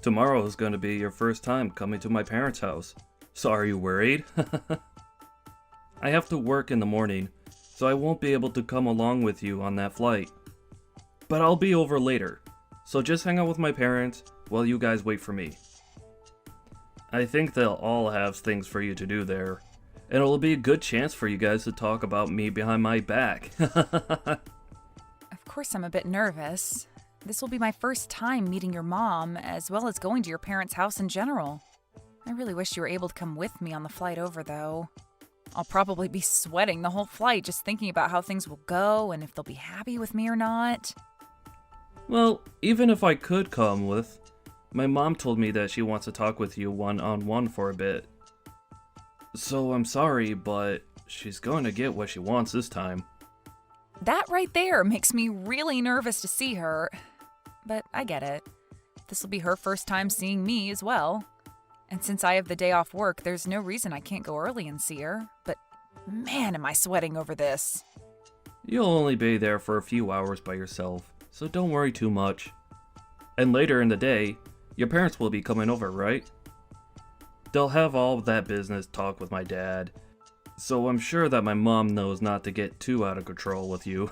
Tomorrow is going to be your first time coming to my parents' house. So are you worried? I have to work in the morning, so I won't be able to come along with you on that flight. But I'll be over later, so just hang out with my parents while you guys wait for me. I think they'll all have things for you to do there, and it'll be a good chance for you guys to talk about me behind my back. Of course I'm a bit nervous. This will be my first time meeting your mom, as well as going to your parents' house in general. I really wish you were able to come with me on the flight over, though. I'll probably be sweating the whole flight just thinking about how things will go and if they'll be happy with me or not. Well, even if I could come with, my mom told me that she wants to talk with you one-on-one for a bit. So I'm sorry, but she's going to get what she wants this time. That right there makes me really nervous to see her. But I get it. This will be her first time seeing me as well. And since I have the day off work, there's no reason I can't go early and see her. But man, am I sweating over this. You'll only be there for a few hours by yourself, so don't worry too much. And later in the day, your parents will be coming over, right? They'll have all that business talk with my dad, so I'm sure that my mom knows not to get too out of control with you.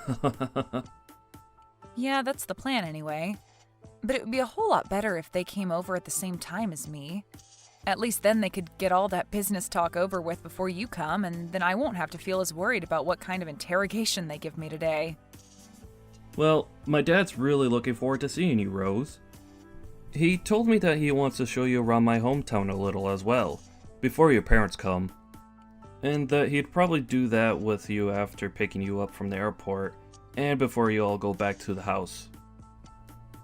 Yeah, that's the plan anyway. But it would be a whole lot better if they came over at the same time as me. At least then they could get all that business talk over with before you come, and then I won't have to feel as worried about what kind of interrogation they give me today. Well, my dad's really looking forward to seeing you, Rose. He told me that he wants to show you around my hometown a little as well, before your parents come. And that he'd probably do that with you after picking you up from the airport, and before you all go back to the house.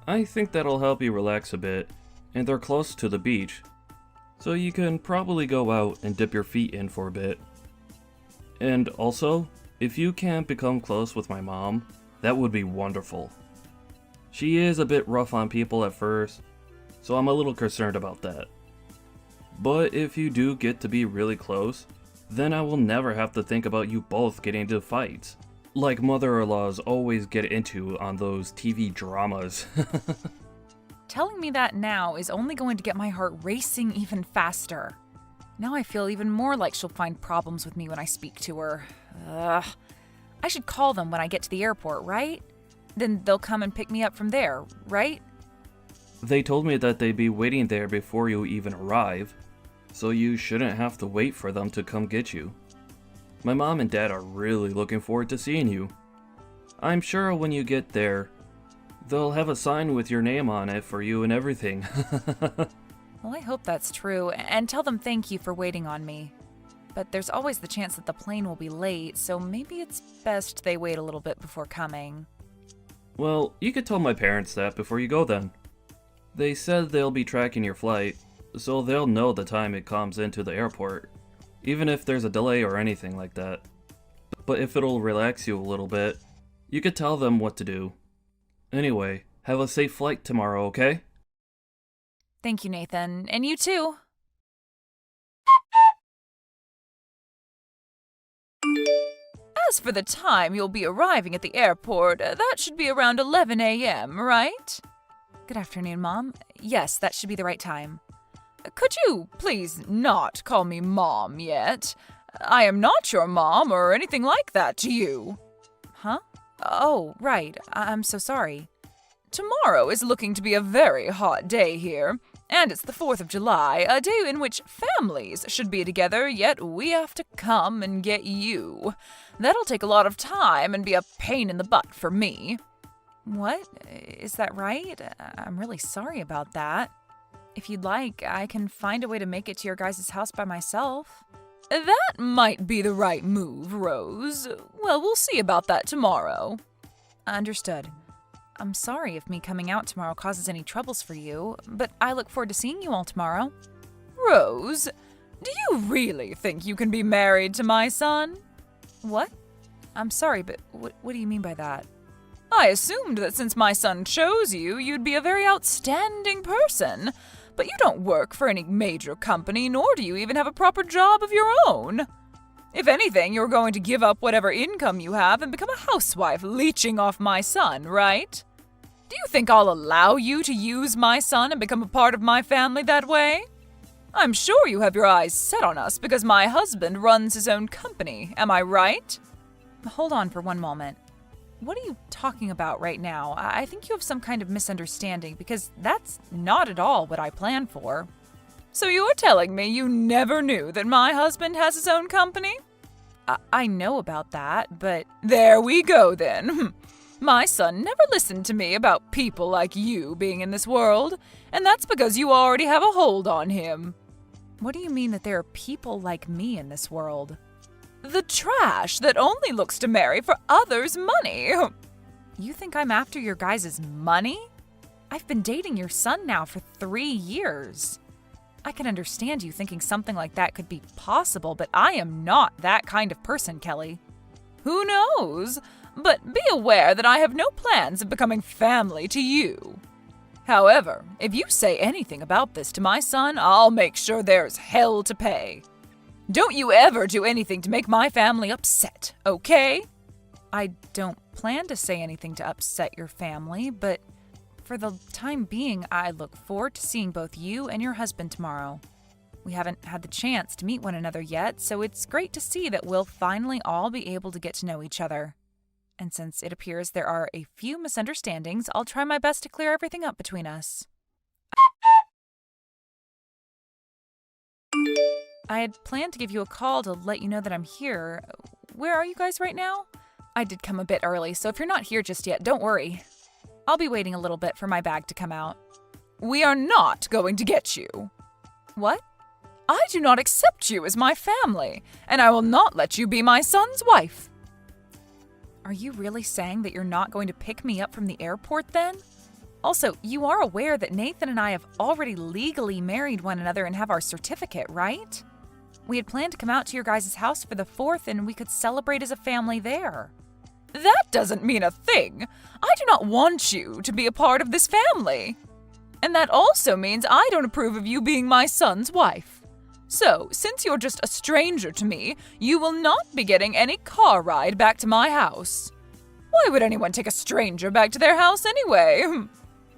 I think that'll help you relax a bit, and they're close to the beach, so you can probably go out and dip your feet in for a bit. And also, if you can't become close with my mom, that would be wonderful. She is a bit rough on people at first, so I'm a little concerned about that. But if you do get to be really close, then I will never have to think about you both getting into fights, like mother-in-laws always get into on those TV dramas. Telling me that now is only going to get my heart racing even faster. Now I feel even more like she'll find problems with me when I speak to her. Ugh. I should call them when I get to the airport, right? Then they'll come and pick me up from there, right? They told me that they'd be waiting there before you even arrive, so you shouldn't have to wait for them to come get you. My mom and dad are really looking forward to seeing you. I'm sure when you get there, they'll have a sign with your name on it for you and everything. Well, I hope that's true, and tell them thank you for waiting on me. But there's always the chance that the plane will be late, so maybe it's best they wait a little bit before coming. Well, you could tell my parents that before you go then. They said they'll be tracking your flight, so they'll know the time it comes into the airport, even if there's a delay or anything like that. But if it'll relax you a little bit, you could tell them what to do. Anyway, have a safe flight tomorrow, okay? Thank you, Nathan. And you too. As for the time you'll be arriving at the airport, that should be around 11 a.m., right? Good afternoon, Mom. Yes, that should be the right time. Could you please not call me Mom yet? I am not your mom or anything like that to you. Huh? Oh, right. I'm so sorry. Tomorrow is looking to be a very hot day here, and it's the 4th of July, a day in which families should be together, yet we have to come and get you. That'll take a lot of time and be a pain in the butt for me. What? Is that right? I'm really sorry about that. If you'd like, I can find a way to make it to your guys' house by myself. That might be the right move, Rose. Well, we'll see about that tomorrow. Understood. I'm sorry if me coming out tomorrow causes any troubles for you, but I look forward to seeing you all tomorrow. Rose, do you really think you can be married to my son? What? I'm sorry, but what do you mean by that? I assumed that since my son chose you, you'd be a very outstanding person. But you don't work for any major company, nor do you even have a proper job of your own. If anything, you're going to give up whatever income you have and become a housewife leeching off my son, right? Do you think I'll allow you to use my son and become a part of my family that way? I'm sure you have your eyes set on us because my husband runs his own company, am I right? Hold on for one moment. What are you talking about right now? I think you have some kind of misunderstanding because that's not at all what I planned for. So you're telling me you never knew that my husband has his own company? I know about that, but there we go then. My son never listened to me about people like you being in this world, and that's because you already have a hold on him. What do you mean that there are people like me in this world? The trash that only looks to marry for others' money. You think I'm after your guys' money? I've been dating your son now for 3 years. I can understand you thinking something like that could be possible, but I am not that kind of person, Kelly. Who knows? But be aware that I have no plans of becoming family to you. However, if you say anything about this to my son, I'll make sure there's hell to pay. Don't you ever do anything to make my family upset, okay? I don't plan to say anything to upset your family, but for the time being, I look forward to seeing both you and your husband tomorrow. We haven't had the chance to meet one another yet, so it's great to see that we'll finally all be able to get to know each other. And since it appears there are a few misunderstandings, I'll try my best to clear everything up between us. I had planned to give you a call to let you know that I'm here. Where are you guys right now? I did come a bit early, so if you're not here just yet, don't worry. I'll be waiting a little bit for my bag to come out. We are not going to get you. What? I do not accept you as my family, and I will not let you be my son's wife. Are you really saying that you're not going to pick me up from the airport then? Also, you are aware that Nathan and I have already legally married one another and have our certificate, right? We had planned to come out to your guys' house for the 4th and we could celebrate as a family there. That doesn't mean a thing. I do not want you to be a part of this family. And that also means I don't approve of you being my son's wife. So, since you're just a stranger to me, you will not be getting any car ride back to my house. Why would anyone take a stranger back to their house anyway?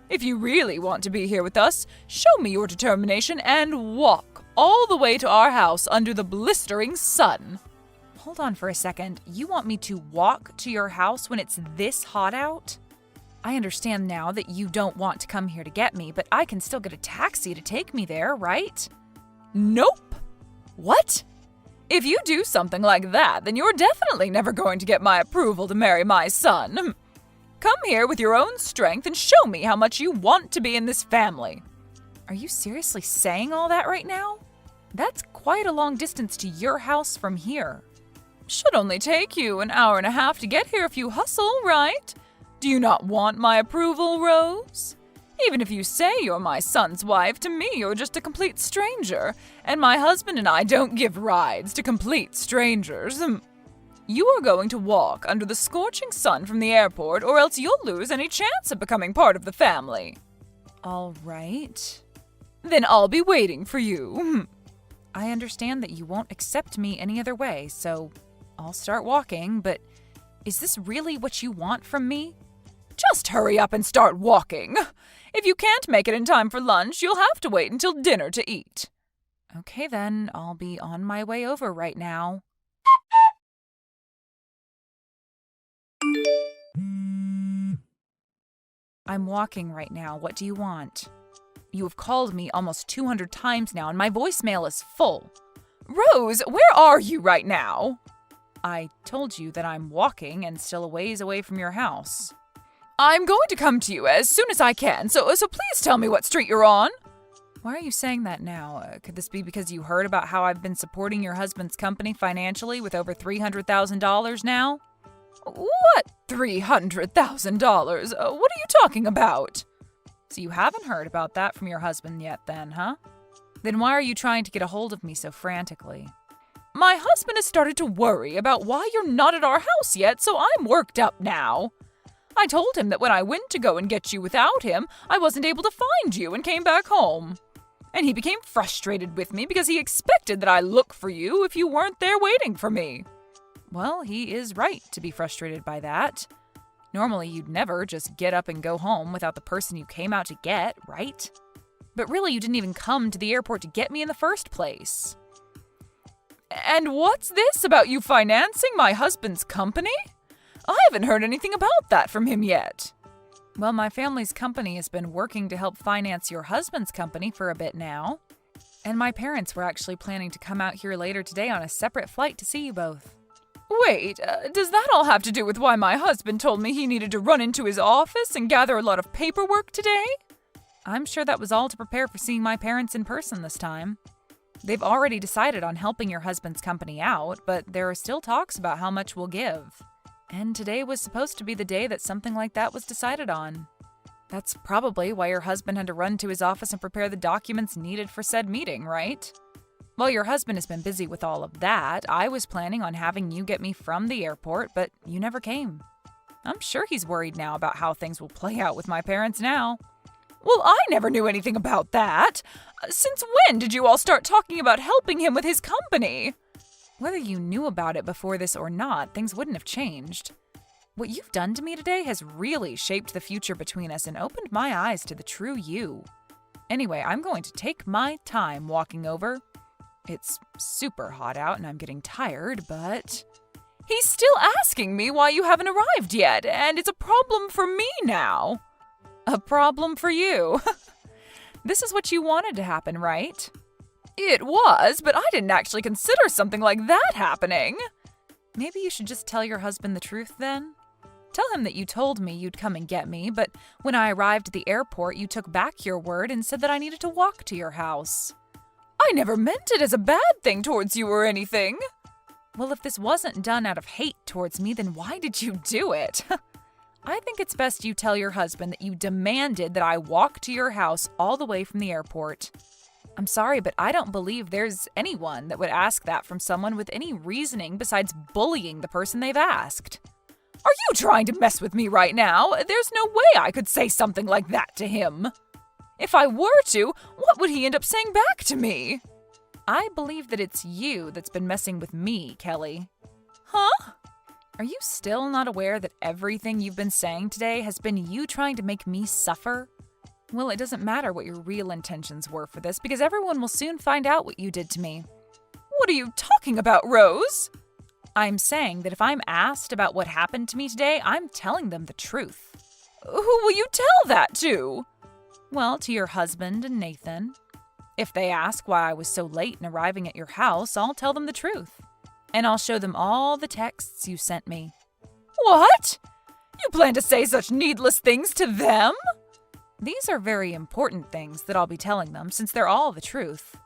If you really want to be here with us, show me your determination and walk all the way to our house under the blistering sun. Hold on for a second. You want me to walk to your house when it's this hot out? I understand now that you don't want to come here to get me, but I can still get a taxi to take me there, right? Nope. What? If you do something like that, then you're definitely never going to get my approval to marry my son. Come here with your own strength and show me how much you want to be in this family. Are you seriously saying all that right now? That's quite a long distance to your house from here. Should only take you an hour and a half to get here if you hustle, right? Do you not want my approval, Rose? Even if you say you're my son's wife, to me you're just a complete stranger, and my husband and I don't give rides to complete strangers. You are going to walk under the scorching sun from the airport, or else you'll lose any chance of becoming part of the family. All right. Then I'll be waiting for you. I understand that you won't accept me any other way, so I'll start walking, but is this really what you want from me? Just hurry up and start walking. If you can't make it in time for lunch, you'll have to wait until dinner to eat. Okay then, I'll be on my way over right now. I'm walking right now. What do you want? You have called me almost 200 times now, and my voicemail is full. Rose, where are you right now? I told you that I'm walking and still a ways away from your house. I'm going to come to you as soon as I can, so please tell me what street you're on. Why are you saying that now? Could this be because you heard about how I've been supporting your husband's company financially with over $300,000 now? What $300,000? What are you talking about? So you haven't heard about that from your husband yet then, huh? Then why are you trying to get a hold of me so frantically? My husband has started to worry about why you're not at our house yet, so I'm worked up now. I told him that when I went to go and get you without him, I wasn't able to find you and came back home. And he became frustrated with me because he expected that I look for you if you weren't there waiting for me. Well, he is right to be frustrated by that. Normally, you'd never just get up and go home without the person you came out to get, right? But really, you didn't even come to the airport to get me in the first place. And what's this about you financing my husband's company? I haven't heard anything about that from him yet. Well, my family's company has been working to help finance your husband's company for a bit now. And my parents were actually planning to come out here later today on a separate flight to see you both. Wait, does that all have to do with why my husband told me he needed to run into his office and gather a lot of paperwork today? I'm sure that was all to prepare for seeing my parents in person this time. They've already decided on helping your husband's company out, but there are still talks about how much we'll give. And today was supposed to be the day that something like that was decided on. That's probably why your husband had to run to his office and prepare the documents needed for said meeting, right? While your husband has been busy with all of that, I was planning on having you get me from the airport, but you never came. I'm sure he's worried now about how things will play out with my parents now. Well, I never knew anything about that. Since when did you all start talking about helping him with his company? Whether you knew about it before this or not, things wouldn't have changed. What you've done to me today has really shaped the future between us and opened my eyes to the true you. Anyway, I'm going to take my time walking over. It's super hot out and I'm getting tired, but... He's still asking me why you haven't arrived yet, and it's a problem for me now. A problem for you. This is what you wanted to happen, right? It was, but I didn't actually consider something like that happening. Maybe you should just tell your husband the truth then? Tell him that you told me you'd come and get me, but when I arrived at the airport, you took back your word and said that I needed to walk to your house. I never meant it as a bad thing towards you or anything. Well, if this wasn't done out of hate towards me, then why did you do it? I think it's best you tell your husband that you demanded that I walk to your house all the way from the airport. I'm sorry, but I don't believe there's anyone that would ask that from someone with any reasoning besides bullying the person they've asked. Are you trying to mess with me right now? There's no way I could say something like that to him. If I were to, what would he end up saying back to me? I believe that it's you that's been messing with me, Kelly. Huh? Are you still not aware that everything you've been saying today has been you trying to make me suffer? Well, it doesn't matter what your real intentions were for this because everyone will soon find out what you did to me. What are you talking about, Rose? I'm saying that if I'm asked about what happened to me today, I'm telling them the truth. Who will you tell that to? Well, to your husband and Nathan. If they ask why I was so late in arriving at your house, I'll tell them the truth. And I'll show them all the texts you sent me. What? You plan to say such needless things to them? These are very important things that I'll be telling them since they're all the truth.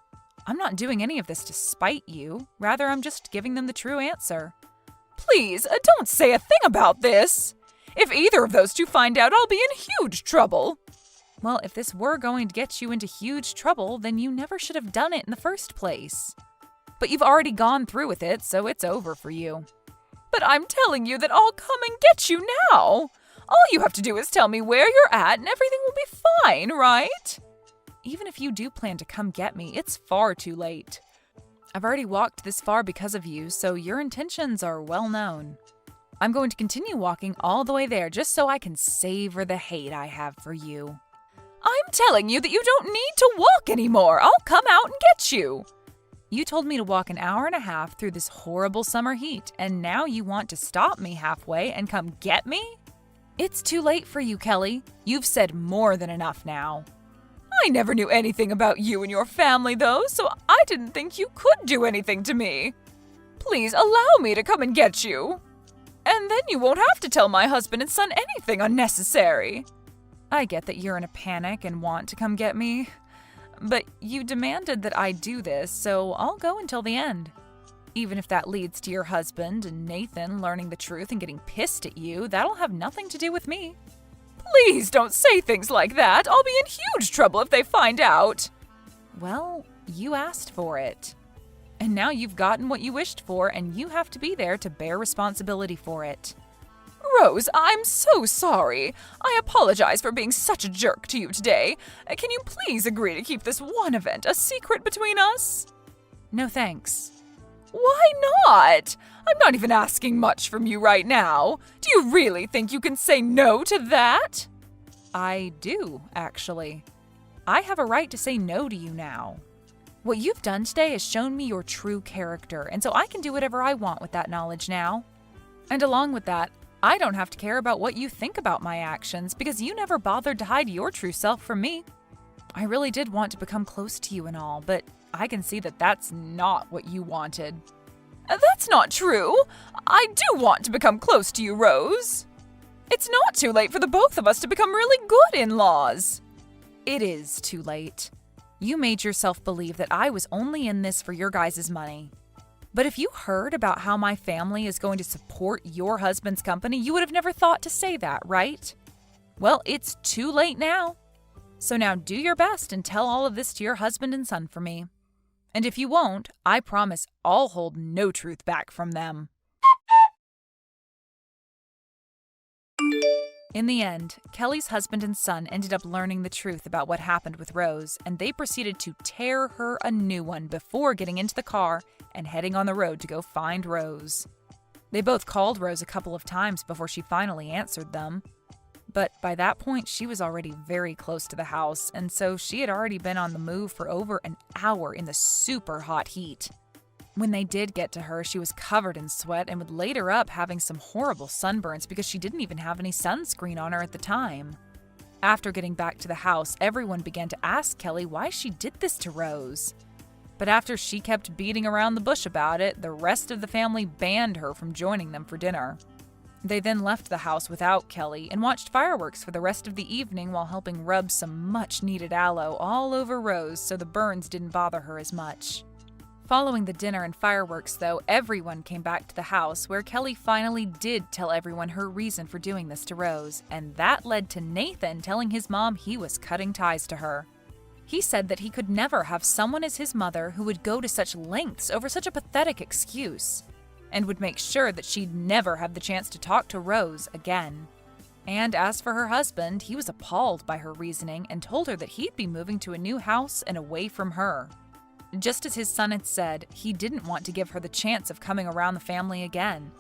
I'm not doing any of this to spite you. Rather, I'm just giving them the true answer. Please, don't say a thing about this. If either of those two find out, I'll be in huge trouble. Well, if this were going to get you into huge trouble, then you never should have done it in the first place. But you've already gone through with it, so it's over for you. But I'm telling you that I'll come and get you now. All you have to do is tell me where you're at and everything will be fine, right? Even if you do plan to come get me, it's far too late. I've already walked this far because of you, so your intentions are well known. I'm going to continue walking all the way there just so I can savor the hate I have for you. I'm telling you that you don't need to walk anymore. I'll come out and get you. You told me to walk an hour and a half through this horrible summer heat, and now you want to stop me halfway and come get me? It's too late for you, Kelly. You've said more than enough now. I never knew anything about you and your family, though, so I didn't think you could do anything to me. Please allow me to come and get you. And then you won't have to tell my husband and son anything unnecessary. I get that you're in a panic and want to come get me, but you demanded that I do this, so I'll go until the end. Even if that leads to your husband and Nathan learning the truth and getting pissed at you, that'll have nothing to do with me. Please don't say things like that. I'll be in huge trouble if they find out. Well, you asked for it. And now you've gotten what you wished for, and you have to be there to bear responsibility for it. Rose, I'm so sorry. I apologize for being such a jerk to you today. Can you please agree to keep this one event a secret between us? No thanks. Why not? I'm not even asking much from you right now. Do you really think you can say no to that? I do, actually. I have a right to say no to you now. What you've done today has shown me your true character, and so I can do whatever I want with that knowledge now. And along with that, I don't have to care about what you think about my actions because you never bothered to hide your true self from me. I really did want to become close to you and all, but I can see that that's not what you wanted. That's not true. I do want to become close to you, Rose. It's not too late for the both of us to become really good in-laws. It is too late. You made yourself believe that I was only in this for your guys' money. But if you heard about how my family is going to support your husband's company, you would have never thought to say that, right? Well, it's too late now. So now do your best and tell all of this to your husband and son for me. And if you won't, I promise I'll hold no truth back from them. In the end, Kelly's husband and son ended up learning the truth about what happened with Rose, and they proceeded to tear her a new one before getting into the car and heading on the road to go find Rose. They both called Rose a couple of times before she finally answered them. But by that point, she was already very close to the house, and so she had already been on the move for over an hour in the super hot heat. When they did get to her, she was covered in sweat and would later up having some horrible sunburns because she didn't even have any sunscreen on her at the time. After getting back to the house, everyone began to ask Kelly why she did this to Rose. But after she kept beating around the bush about it, the rest of the family banned her from joining them for dinner. They then left the house without Kelly and watched fireworks for the rest of the evening while helping rub some much-needed aloe all over Rose so the burns didn't bother her as much. Following the dinner and fireworks, though, everyone came back to the house where Kelly finally did tell everyone her reason for doing this to Rose, and that led to Nathan telling his mom he was cutting ties to her. He said that he could never have someone as his mother who would go to such lengths over such a pathetic excuse, and would make sure that she'd never have the chance to talk to Rose again. And as for her husband, he was appalled by her reasoning and told her that he'd be moving to a new house and away from her. Just as his son had said, he didn't want to give her the chance of coming around the family again,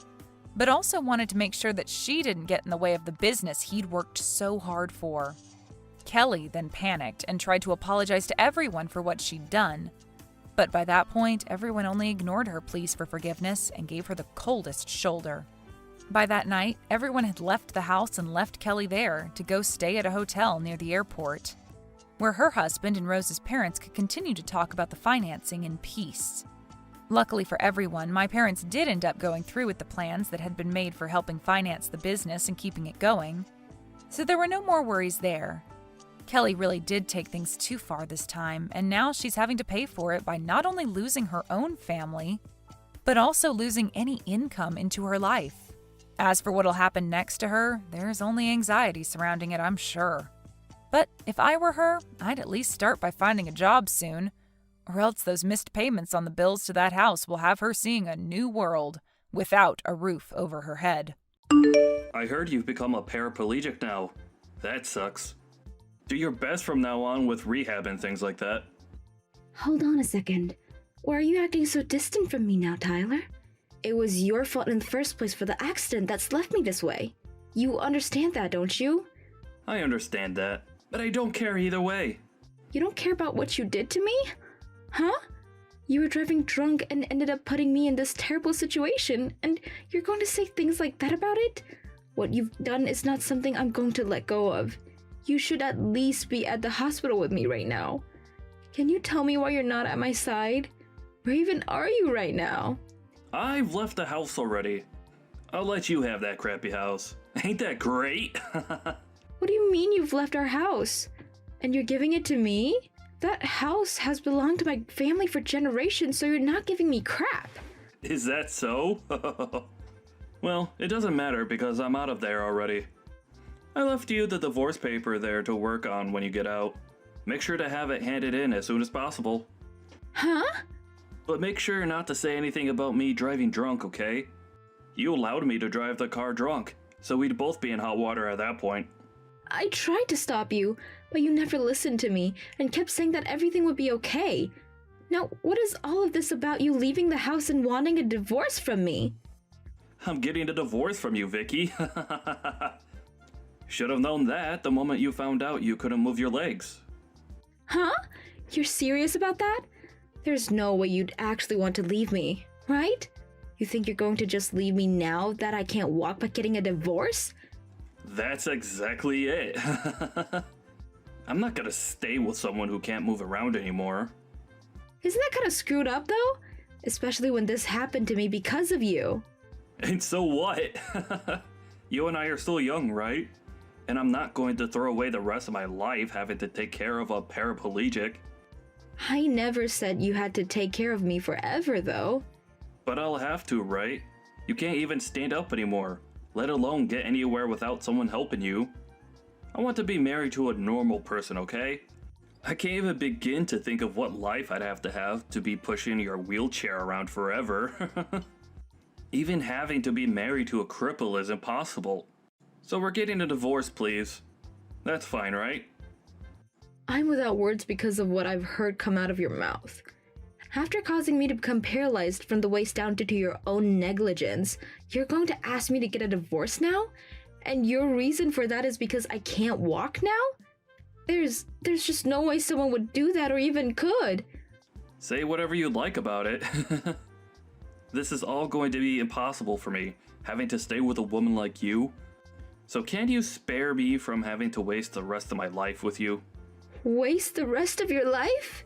but also wanted to make sure that she didn't get in the way of the business he'd worked so hard for. Kelly then panicked and tried to apologize to everyone for what she'd done, but by that point, everyone only ignored her pleas for forgiveness and gave her the coldest shoulder. By that night, everyone had left the house and left Kelly there to go stay at a hotel near the airport, where her husband and Rose's parents could continue to talk about the financing in peace. Luckily for everyone, my parents did end up going through with the plans that had been made for helping finance the business and keeping it going, so there were no more worries there. Kelly really did take things too far this time, and now she's having to pay for it by not only losing her own family, but also losing any income into her life. As for what'll happen next to her, there's only anxiety surrounding it, I'm sure. But if I were her, I'd at least start by finding a job soon, or else those missed payments on the bills to that house will have her seeing a new world without a roof over her head. I heard you've become a paraplegic now. That sucks. Do your best from now on with rehab and things like that. Hold on a second. Why are you acting so distant from me now, Tyler? It was your fault in the first place for the accident that's left me this way. You understand that, don't you? I understand that, but I don't care either way. You don't care about what you did to me? Huh? You were driving drunk and ended up putting me in this terrible situation, and you're going to say things like that about it? What you've done is not something I'm going to let go of. You should at least be at the hospital with me right now. Can you tell me why you're not at my side? Where even are you right now? I've left the house already. I'll let you have that crappy house. Ain't that great? What do you mean you've left our house? And you're giving it to me? That house has belonged to my family for generations, so you're not giving me crap. Is that so? Well, it doesn't matter because I'm out of there already. I left you the divorce paper there to work on when you get out. Make sure to have it handed in as soon as possible. Huh? But make sure not to say anything about me driving drunk, okay? You allowed me to drive the car drunk, so we'd both be in hot water at that point. I tried to stop you, but you never listened to me and kept saying that everything would be okay. Now, what is all of this about you leaving the house and wanting a divorce from me? I'm getting a divorce from you, Vicky. Should have known that the moment you found out you couldn't move your legs. Huh? You're serious about that? There's no way you'd actually want to leave me, right? You think you're going to just leave me now that I can't walk by getting a divorce? That's exactly it. I'm not gonna stay with someone who can't move around anymore. Isn't that kind of screwed up though? Especially when this happened to me because of you. And so what? You and I are still young, right? And I'm not going to throw away the rest of my life having to take care of a paraplegic. I never said you had to take care of me forever though. But I'll have to, right? You can't even stand up anymore, let alone get anywhere without someone helping you. I want to be married to a normal person, okay? I can't even begin to think of what life I'd have to be pushing your wheelchair around forever. Even having to be married to a cripple is impossible. So we're getting a divorce, please. That's fine, right? I'm without words because of what I've heard come out of your mouth. After causing me to become paralyzed from the waist down due to your own negligence, you're going to ask me to get a divorce now? And your reason for that is because I can't walk now? There's just no way someone would do that or even could. Say whatever you like about it. This is all going to be impossible for me, having to stay with a woman like you. So can you spare me from having to waste the rest of my life with you? Waste the rest of your life?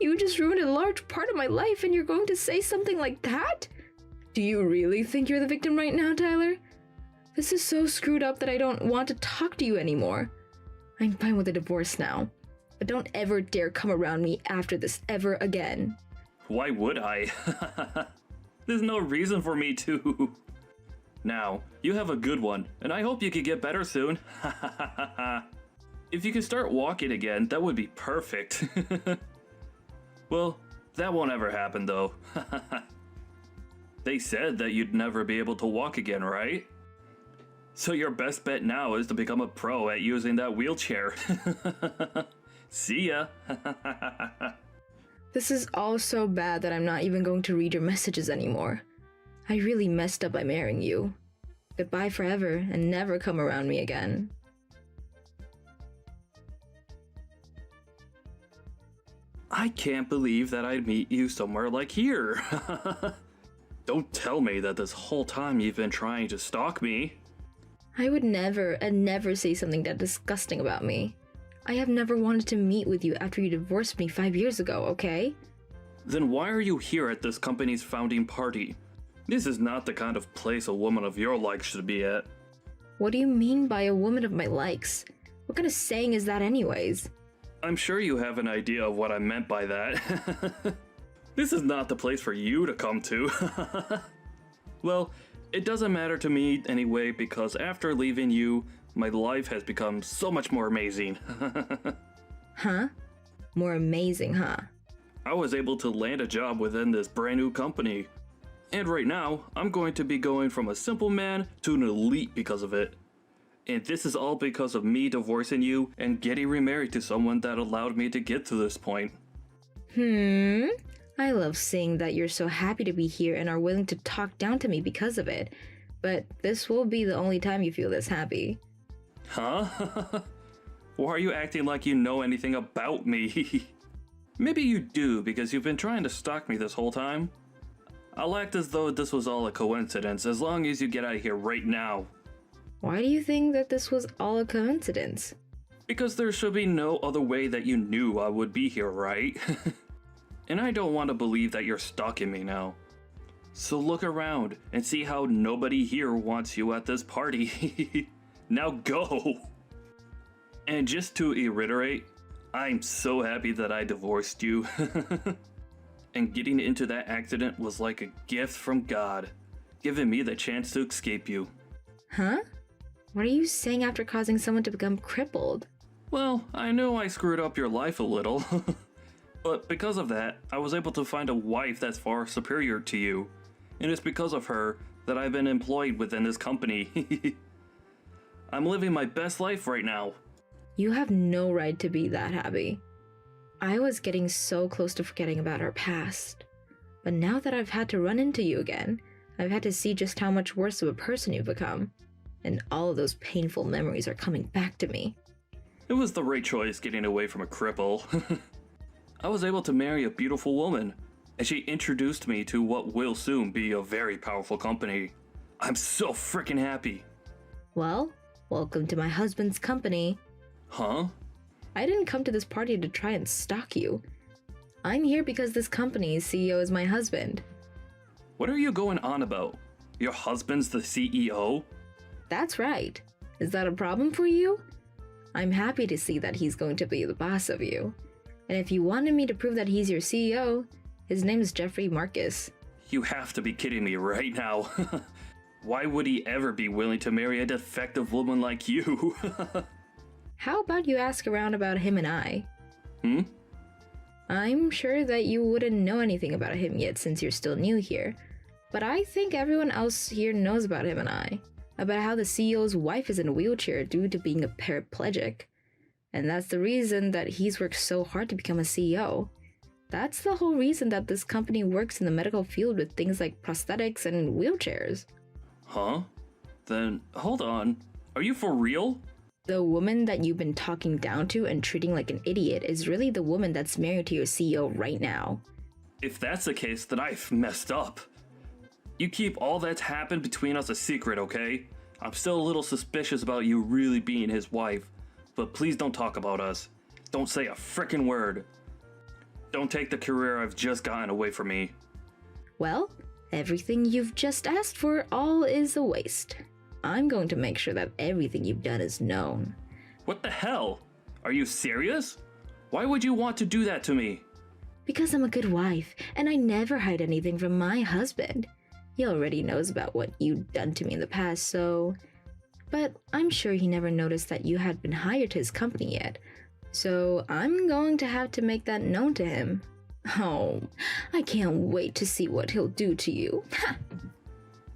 You just ruined a large part of my life and you're going to say something like that? Do you really think you're the victim right now, Tyler? This is so screwed up that I don't want to talk to you anymore. I'm fine with a divorce now, but don't ever dare come around me after this ever again. Why would I? There's no reason for me to. Now, you have a good one, and I hope you can get better soon. If you can start walking again, that would be perfect. Well, that won't ever happen though. They said that you'd never be able to walk again, right? So your best bet now is to become a pro at using that wheelchair. See ya. This is all so bad that I'm not even going to read your messages anymore. I really messed up by marrying you. Goodbye forever and never come around me again. I can't believe that I'd meet you somewhere like here. Don't tell me that this whole time you've been trying to stalk me. I would never and never say something that disgusting about me. I have never wanted to meet with you after you divorced me 5 years ago, okay? Then why are you here at this company's founding party? This is not the kind of place a woman of your likes should be at. What do you mean by a woman of my likes? What kind of saying is that anyways? I'm sure you have an idea of what I meant by that. This is not the place for you to come to. Well, it doesn't matter to me anyway because after leaving you, my life has become so much more amazing. Huh? More amazing, huh? I was able to land a job within this brand new company. And right now, I'm going to be going from a simple man to an elite because of it. And this is all because of me divorcing you and getting remarried to someone that allowed me to get to this point. I love seeing that you're so happy to be here and are willing to talk down to me because of it. But this will be the only time you feel this happy. Huh? Why are you acting like you know anything about me? Maybe you do because you've been trying to stalk me this whole time. I'll act as though this was all a coincidence as long as you get out of here right now. Why do you think that this was all a coincidence? Because there should be no other way that you knew I would be here, right? And I don't want to believe that you're stalking me now. So look around and see how nobody here wants you at this party. Now go! And just to reiterate, I'm so happy that I divorced you. And getting into that accident was like a gift from God, giving me the chance to escape you. Huh? What are you saying after causing someone to become crippled? Well, I know I screwed up your life a little. But because of that, I was able to find a wife that's far superior to you. And it's because of her that I've been employed within this company. I'm living my best life right now. You have no right to be that happy. I was getting so close to forgetting about our past. But now that I've had to run into you again, I've had to see just how much worse of a person you've become. And all of those painful memories are coming back to me. It was the right choice getting away from a cripple. I was able to marry a beautiful woman, and she introduced me to what will soon be a very powerful company. I'm so freaking happy. Well, welcome to my husband's company. Huh? I didn't come to this party to try and stalk you. I'm here because this company's CEO is my husband. What are you going on about? Your husband's the CEO? That's right. Is that a problem for you? I'm happy to see that he's going to be the boss of you. And if you wanted me to prove that he's your CEO, his name is Jeffrey Marcus. You have to be kidding me right now. Why would he ever be willing to marry a defective woman like you? How about you ask around about him and I? I'm sure that you wouldn't know anything about him yet since you're still new here. But I think everyone else here knows about him and I. About how the CEO's wife is in a wheelchair due to being a paraplegic. And that's the reason that he's worked so hard to become a CEO. That's the whole reason that this company works in the medical field with things like prosthetics and wheelchairs. Huh? Then, hold on. Are you for real? The woman that you've been talking down to and treating like an idiot is really the woman that's married to your CEO right now. If that's the case, then I've messed up. You keep all that's happened between us a secret, okay? I'm still a little suspicious about you really being his wife, but please don't talk about us. Don't say a frickin' word. Don't take the career I've just gotten away from me. Well, everything you've just asked for all is a waste. I'm going to make sure that everything you've done is known. What the hell? Are you serious? Why would you want to do that to me? Because I'm a good wife, and I never hide anything from my husband. He already knows about what you've done to me in the past, so... But I'm sure he never noticed that you had been hired to his company yet. So I'm going to have to make that known to him. Oh, I can't wait to see what he'll do to you.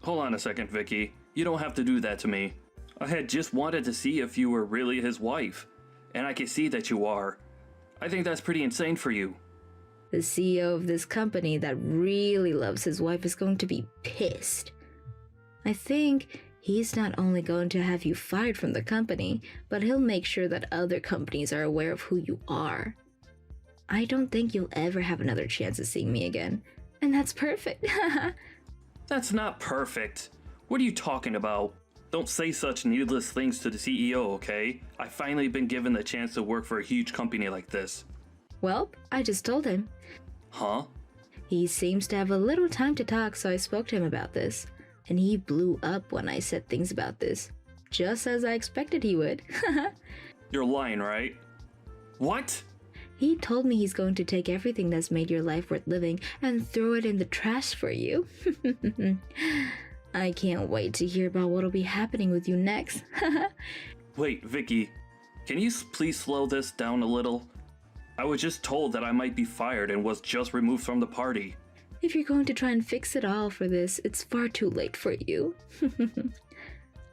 Hold on a second, Vicky. You don't have to do that to me. I had just wanted to see if you were really his wife. And I can see that you are. I think that's pretty insane for you. The CEO of this company that really loves his wife is going to be pissed. I think he's not only going to have you fired from the company, but he'll make sure that other companies are aware of who you are. I don't think you'll ever have another chance of seeing me again. And that's perfect. That's not perfect. What are you talking about? Don't say such needless things to the CEO, okay? I've finally been given the chance to work for a huge company like this. Well, I just told him. Huh? He seems to have a little time to talk, so I spoke to him about this. And he blew up when I said things about this. Just as I expected he would. You're lying, right? What? He told me he's going to take everything that's made your life worth living and throw it in the trash for you. I can't wait to hear about what'll be happening with you next. Wait, Vicky, can you please slow this down a little? I was just told that I might be fired and was just removed from the party. If you're going to try and fix it all for this, it's far too late for you.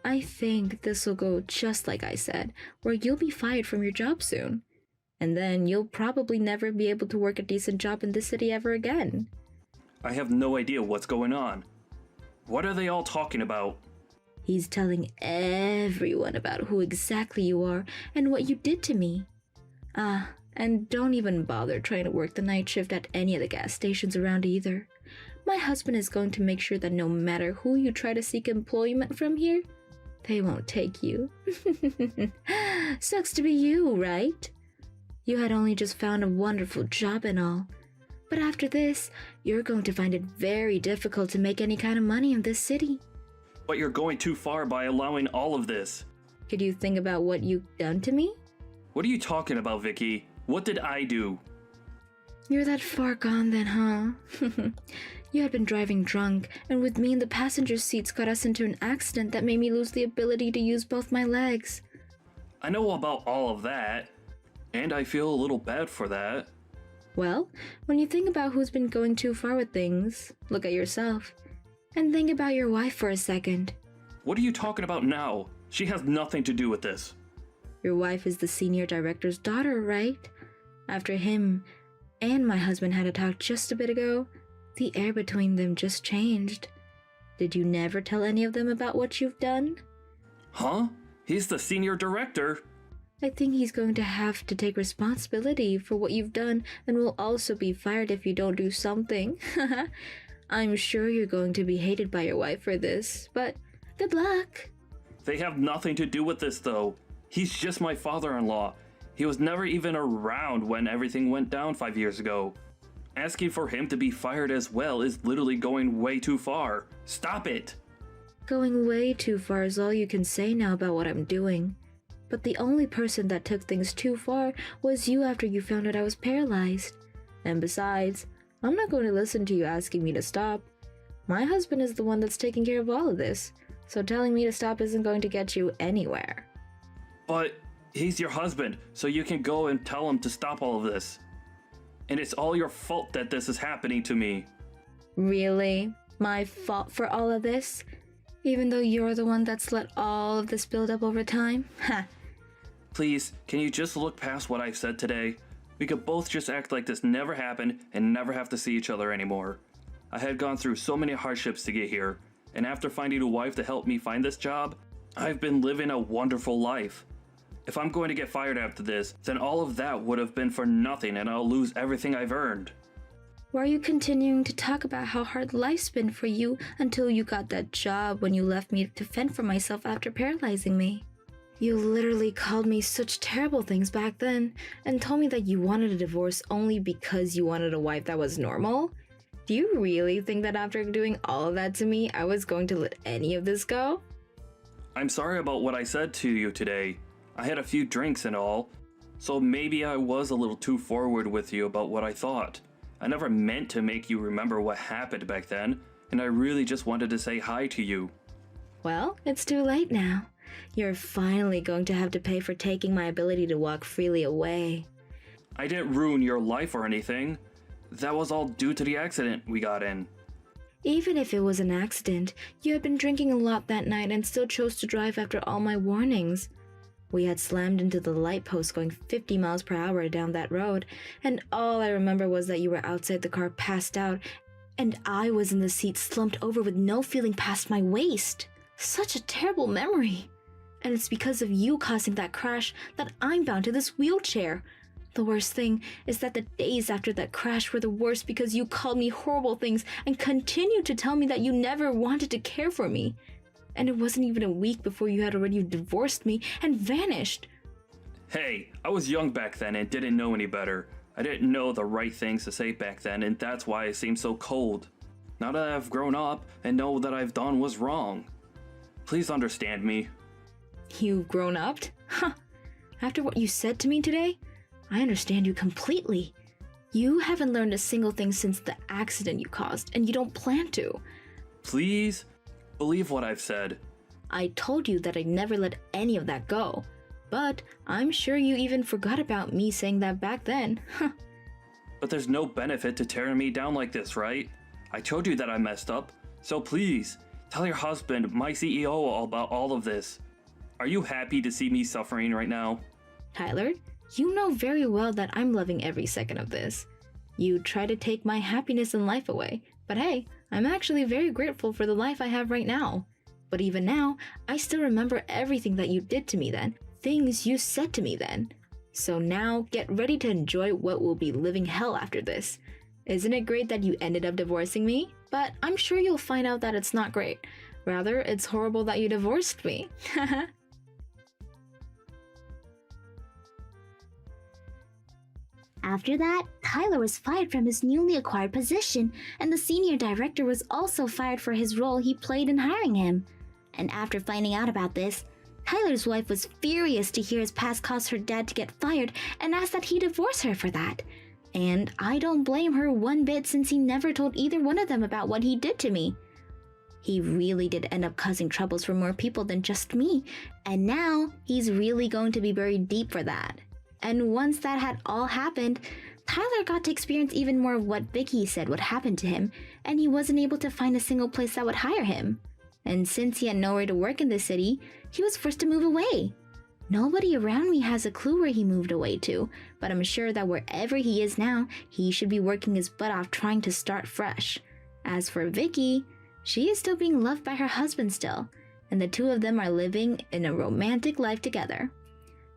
I think this will go just like I said, where you'll be fired from your job soon. And then you'll probably never be able to work a decent job in this city ever again. I have no idea what's going on. What are they all talking about? He's telling everyone about who exactly you are and what you did to me. And don't even bother trying to work the night shift at any of the gas stations around either. My husband is going to make sure that no matter who you try to seek employment from here, they won't take you. Sucks to be you, right? You had only just found a wonderful job and all. But after this, you're going to find it very difficult to make any kind of money in this city. But you're going too far by allowing all of this. Could you think about what you've done to me? What are you talking about, Vicky? What did I do? You're that far gone then, huh? You had been driving drunk, and with me in the passenger seats got us into an accident that made me lose the ability to use both my legs. I know about all of that, and I feel a little bad for that. Well, when you think about who's been going too far with things, look at yourself. And think about your wife for a second. What are you talking about now? She has nothing to do with this. Your wife is the senior director's daughter, right? After him and my husband had a talk just a bit ago, the air between them just changed. Did you never tell any of them about what you've done? Huh? He's the senior director. I think he's going to have to take responsibility for what you've done and will also be fired if you don't do something. I'm sure you're going to be hated by your wife for this, but good luck. They have nothing to do with this, though. He's just my father-in-law. He was never even around when everything went down 5 years ago. Asking for him to be fired as well is literally going way too far. Stop it! Going way too far is all you can say now about what I'm doing. But the only person that took things too far was you after you found out I was paralyzed. And besides, I'm not going to listen to you asking me to stop. My husband is the one that's taking care of all of this, so telling me to stop isn't going to get you anywhere. But he's your husband, so you can go and tell him to stop all of this. And it's all your fault that this is happening to me. Really? My fault for all of this? Even though you're the one that's let all of this build up over time? Ha! Please, can you just look past what I've said today? We could both just act like this never happened and never have to see each other anymore. I had gone through so many hardships to get here, and after finding a wife to help me find this job, I've been living a wonderful life. If I'm going to get fired after this, then all of that would have been for nothing and I'll lose everything I've earned. Why are you continuing to talk about how hard life's been for you until you got that job when you left me to fend for myself after paralyzing me? You literally called me such terrible things back then and told me that you wanted a divorce only because you wanted a wife that was normal? Do you really think that after doing all of that to me, I was going to let any of this go? I'm sorry about what I said to you today. I had a few drinks and all, so maybe I was a little too forward with you about what I thought. I never meant to make you remember what happened back then, and I really just wanted to say hi to you. Well, it's too late now. You're finally going to have to pay for taking my ability to walk freely away. I didn't ruin your life or anything. That was all due to the accident we got in. Even if it was an accident, you had been drinking a lot that night and still chose to drive after all my warnings. We had slammed into the light post going 50 miles per hour down that road, and all I remember was that you were outside the car passed out, and I was in the seat slumped over with no feeling past my waist. Such a terrible memory. And it's because of you causing that crash that I'm bound to this wheelchair. The worst thing is that the days after that crash were the worst because you called me horrible things and continued to tell me that you never wanted to care for me. And it wasn't even a week before you had already divorced me and vanished. Hey, I was young back then and didn't know any better. I didn't know the right things to say back then, and that's why I seemed so cold. Now that I've grown up and know that I've done was wrong, please understand me. You've grown up? Huh. After what you said to me today, I understand you completely. You haven't learned a single thing since the accident you caused, and you don't plan to. Please, believe what I've said. I told you that I'd never let any of that go. But I'm sure you even forgot about me saying that back then. Huh. But there's no benefit to tearing me down like this, right? I told you that I messed up. So please, tell your husband, my CEO, all about all of this. Are you happy to see me suffering right now? Tyler, you know very well that I'm loving every second of this. You try to take my happiness in life away, but hey, I'm actually very grateful for the life I have right now. But even now, I still remember everything that you did to me then, things you said to me then. So now, get ready to enjoy what will be living hell after this. Isn't it great that you ended up divorcing me? But I'm sure you'll find out that it's not great. Rather, it's horrible that you divorced me. After that, Tyler was fired from his newly acquired position, and the senior director was also fired for his role he played in hiring him. And after finding out about this, Tyler's wife was furious to hear his past caused her dad to get fired and asked that he divorce her for that. And I don't blame her one bit since he never told either one of them about what he did to me. He really did end up causing troubles for more people than just me, and now he's really going to be buried deep for that. And once that had all happened, Tyler got to experience even more of what Vicky said would happen to him, and he wasn't able to find a single place that would hire him. And since he had nowhere to work in the city, he was forced to move away. Nobody around me has a clue where he moved away to, but I'm sure that wherever he is now, he should be working his butt off trying to start fresh. As for Vicky, she is still being loved by her husband still, and the two of them are living in a romantic life together.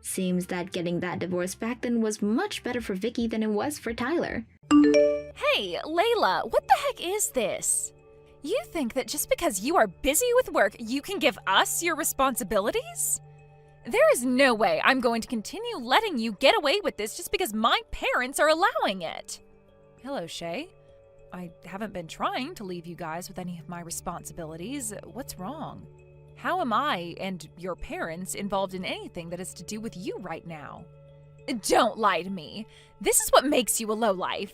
Seems that getting that divorce back then was much better for Vicky than it was for Tyler. Hey, Layla, what the heck is this? You think that just because you are busy with work, you can give us your responsibilities? There is no way I'm going to continue letting you get away with this just because my parents are allowing it. Hello, Shay. I haven't been trying to leave you guys with any of my responsibilities. What's wrong? How am I and your parents involved in anything that has to do with you right now? Don't lie to me. This is what makes you a lowlife.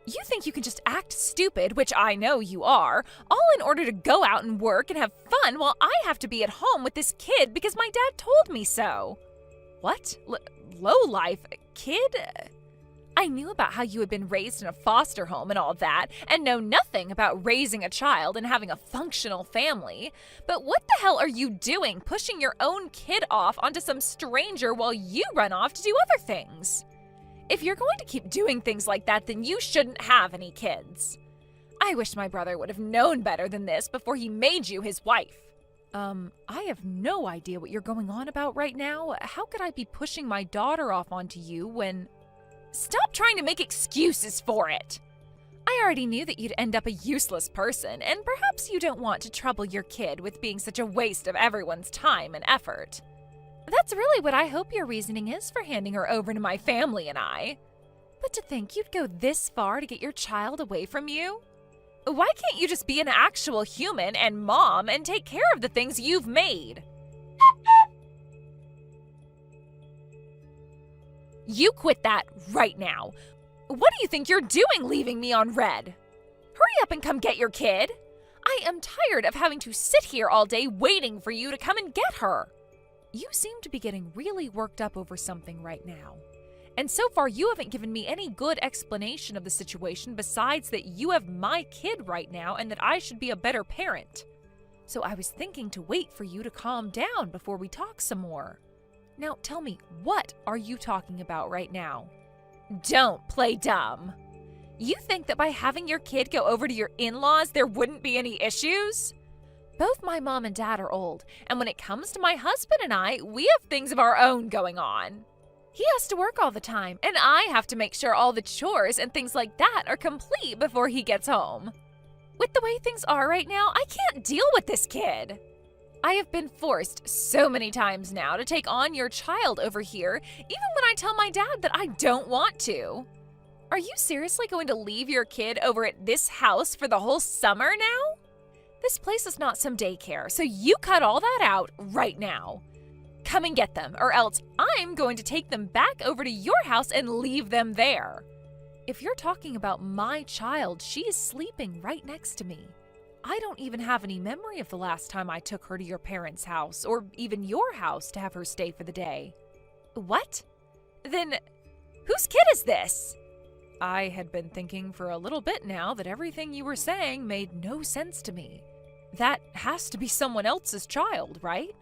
You think you can just act stupid, which I know you are, all in order to go out and work and have fun while I have to be at home with this kid because my dad told me so. What? Lowlife? Kid? I knew about how you had been raised in a foster home and all that, and know nothing about raising a child and having a functional family. But what the hell are you doing, pushing your own kid off onto some stranger while you run off to do other things? If you're going to keep doing things like that, then you shouldn't have any kids. I wish my brother would have known better than this before he made you his wife. I have no idea what you're going on about right now. How could I be pushing my daughter off onto you when... Stop trying to make excuses for it. I already knew that you'd end up a useless person, and perhaps you don't want to trouble your kid with being such a waste of everyone's time and effort. That's really what I hope your reasoning is for handing her over to my family and I. But to think you'd go this far to get your child away from you? Why can't you just be an actual human and mom and take care of the things you've made? You quit that right now. What do you think you're doing leaving me on red? Hurry up and come get your kid. I am tired of having to sit here all day waiting for you to come and get her. You seem to be getting really worked up over something right now. And so far, you haven't given me any good explanation of the situation besides that you have my kid right now and that I should be a better parent. So I was thinking to wait for you to calm down before we talk some more. Now tell me, what are you talking about right now? Don't play dumb. You think that by having your kid go over to your in-laws, there wouldn't be any issues? Both my mom and dad are old, and when it comes to my husband and I, we have things of our own going on. He has to work all the time, and I have to make sure all the chores and things like that are complete before he gets home. With the way things are right now, I can't deal with this kid. I have been forced so many times now to take on your child over here, even when I tell my dad that I don't want to. Are you seriously going to leave your kid over at this house for the whole summer now? This place is not some daycare, so you cut all that out right now. Come and get them, or else I'm going to take them back over to your house and leave them there. If you're talking about my child, she is sleeping right next to me. I don't even have any memory of the last time I took her to your parents' house, or even your house to have her stay for the day. What? Then, whose kid is this? I had been thinking for a little bit now that everything you were saying made no sense to me. That has to be someone else's child, right?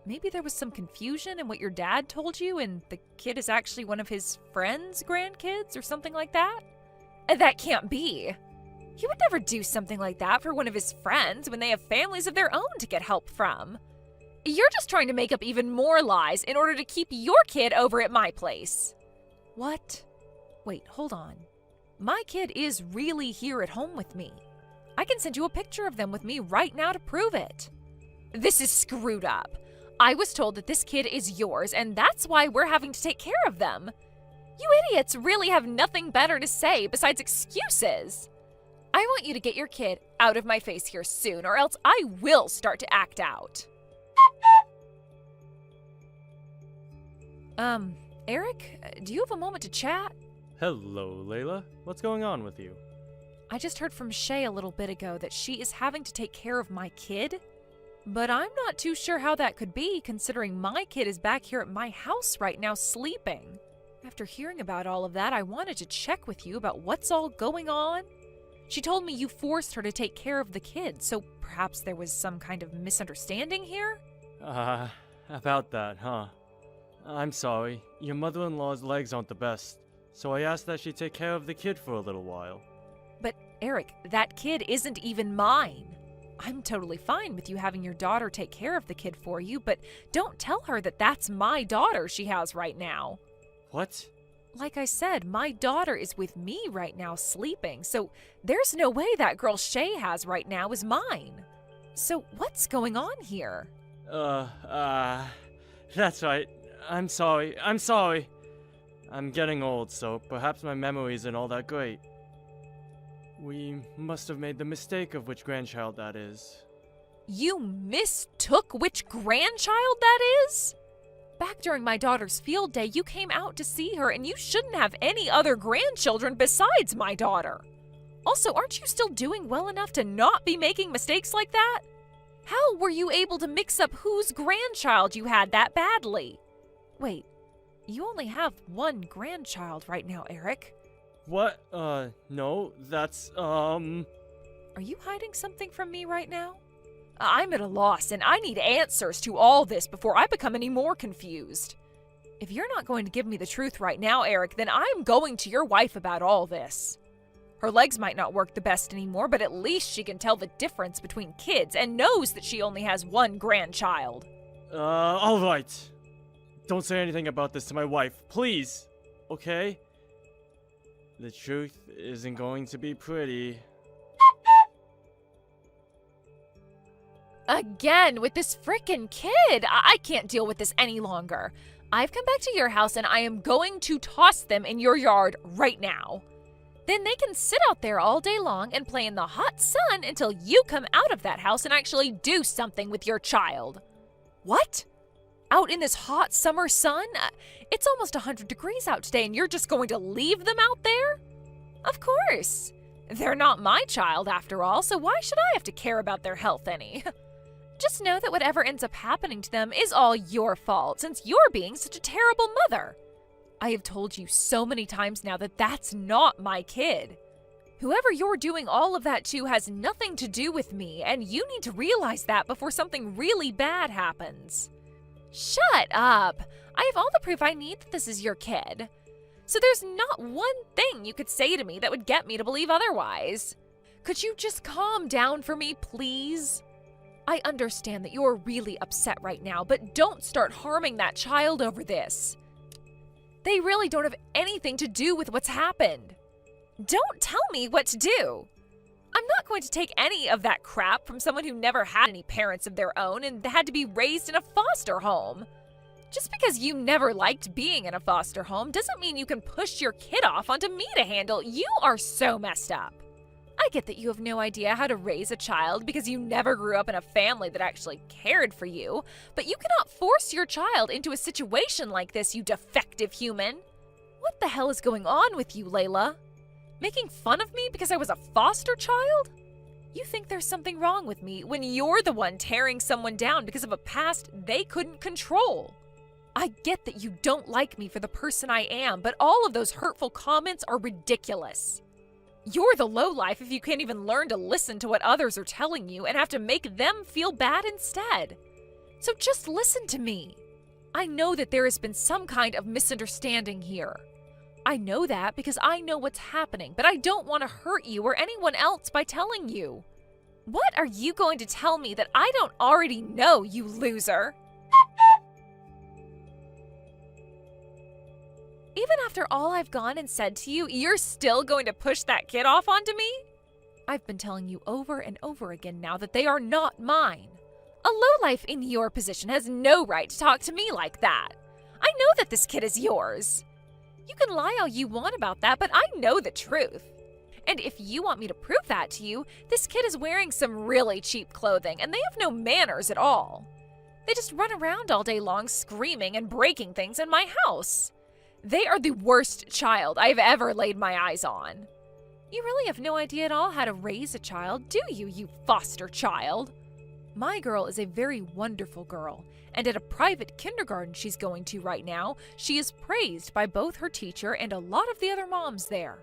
Maybe there was some confusion in what your dad told you and the kid is actually one of his friends' grandkids or something like that? That can't be. He would never do something like that for one of his friends when they have families of their own to get help from. You're just trying to make up even more lies in order to keep your kid over at my place. What? Wait, hold on. My kid is really here at home with me. I can send you a picture of them with me right now to prove it. This is screwed up. I was told that this kid is yours, and that's why we're having to take care of them. You idiots really have nothing better to say besides excuses. I want you to get your kid out of my face here soon, or else I will start to act out. Eric, do you have a moment to chat? Hello, Layla. What's going on with you? I just heard from Shay a little bit ago that she is having to take care of my kid. But I'm not too sure how that could be, considering my kid is back here at my house right now sleeping. After hearing about all of that, I wanted to check with you about what's all going on. She told me you forced her to take care of the kid, so perhaps there was some kind of misunderstanding here? About that, huh? I'm sorry. Your mother-in-law's legs aren't the best, so I asked that she take care of the kid for a little while. But, Eric, that kid isn't even mine. I'm totally fine with you having your daughter take care of the kid for you, but don't tell her that that's my daughter she has right now. What? Like I said, my daughter is with me right now sleeping, so there's no way that girl Shay has right now is mine. So what's going on here? That's right. I'm sorry. I'm getting old, so perhaps my memory isn't all that great. We must have made the mistake of which grandchild that is. You mistook which grandchild that is? Back during my daughter's field day, you came out to see her, and you shouldn't have any other grandchildren besides my daughter. Also, aren't you still doing well enough to not be making mistakes like that? How were you able to mix up whose grandchild you had that badly? Wait, you only have one grandchild right now, Eric. What? No, that's, Are you hiding something from me right now? I'm at a loss, and I need answers to all this before I become any more confused. If you're not going to give me the truth right now, Eric, then I'm going to your wife about all this. Her legs might not work the best anymore, but at least she can tell the difference between kids and knows that she only has one grandchild. Alright. Don't say anything about this to my wife, please. Okay? The truth isn't going to be pretty. Again, with this frickin' kid! I can't deal with this any longer. I've come back to your house and I am going to toss them in your yard right now. Then they can sit out there all day long and play in the hot sun until you come out of that house and actually do something with your child. What? Out in this hot summer sun? It's almost 100 degrees out today and you're just going to leave them out there? Of course. They're not my child after all, so why should I have to care about their health any? Just know that whatever ends up happening to them is all your fault, since you're being such a terrible mother. I have told you so many times now that that's not my kid. Whoever you're doing all of that to has nothing to do with me, and you need to realize that before something really bad happens. Shut up! I have all the proof I need that this is your kid. So there's not one thing you could say to me that would get me to believe otherwise. Could you just calm down for me, please? I understand that you're really upset right now, but don't start harming that child over this. They really don't have anything to do with what's happened. Don't tell me what to do. I'm not going to take any of that crap from someone who never had any parents of their own and had to be raised in a foster home. Just because you never liked being in a foster home doesn't mean you can push your kid off onto me to handle. You are so messed up. I get that you have no idea how to raise a child because you never grew up in a family that actually cared for you, but you cannot force your child into a situation like this, you defective human. What the hell is going on with you, Layla? Making fun of me because I was a foster child? You think there's something wrong with me when you're the one tearing someone down because of a past they couldn't control. I get that you don't like me for the person I am, but all of those hurtful comments are ridiculous. You're the lowlife if you can't even learn to listen to what others are telling you and have to make them feel bad instead. So just listen to me. I know that there has been some kind of misunderstanding here. I know that because I know what's happening, but I don't want to hurt you or anyone else by telling you. What are you going to tell me that I don't already know, you loser? Even after all I've gone and said to you, you're still going to push that kid off onto me? I've been telling you over and over again now that they are not mine. A lowlife in your position has no right to talk to me like that. I know that this kid is yours. You can lie all you want about that, but I know the truth. And if you want me to prove that to you, this kid is wearing some really cheap clothing, and they have no manners at all. They just run around all day long screaming and breaking things in my house. They are the worst child I've ever laid my eyes on. You really have no idea at all how to raise a child, do you, you foster child? My girl is a very wonderful girl, and at a private kindergarten she's going to right now, she is praised by both her teacher and a lot of the other moms there.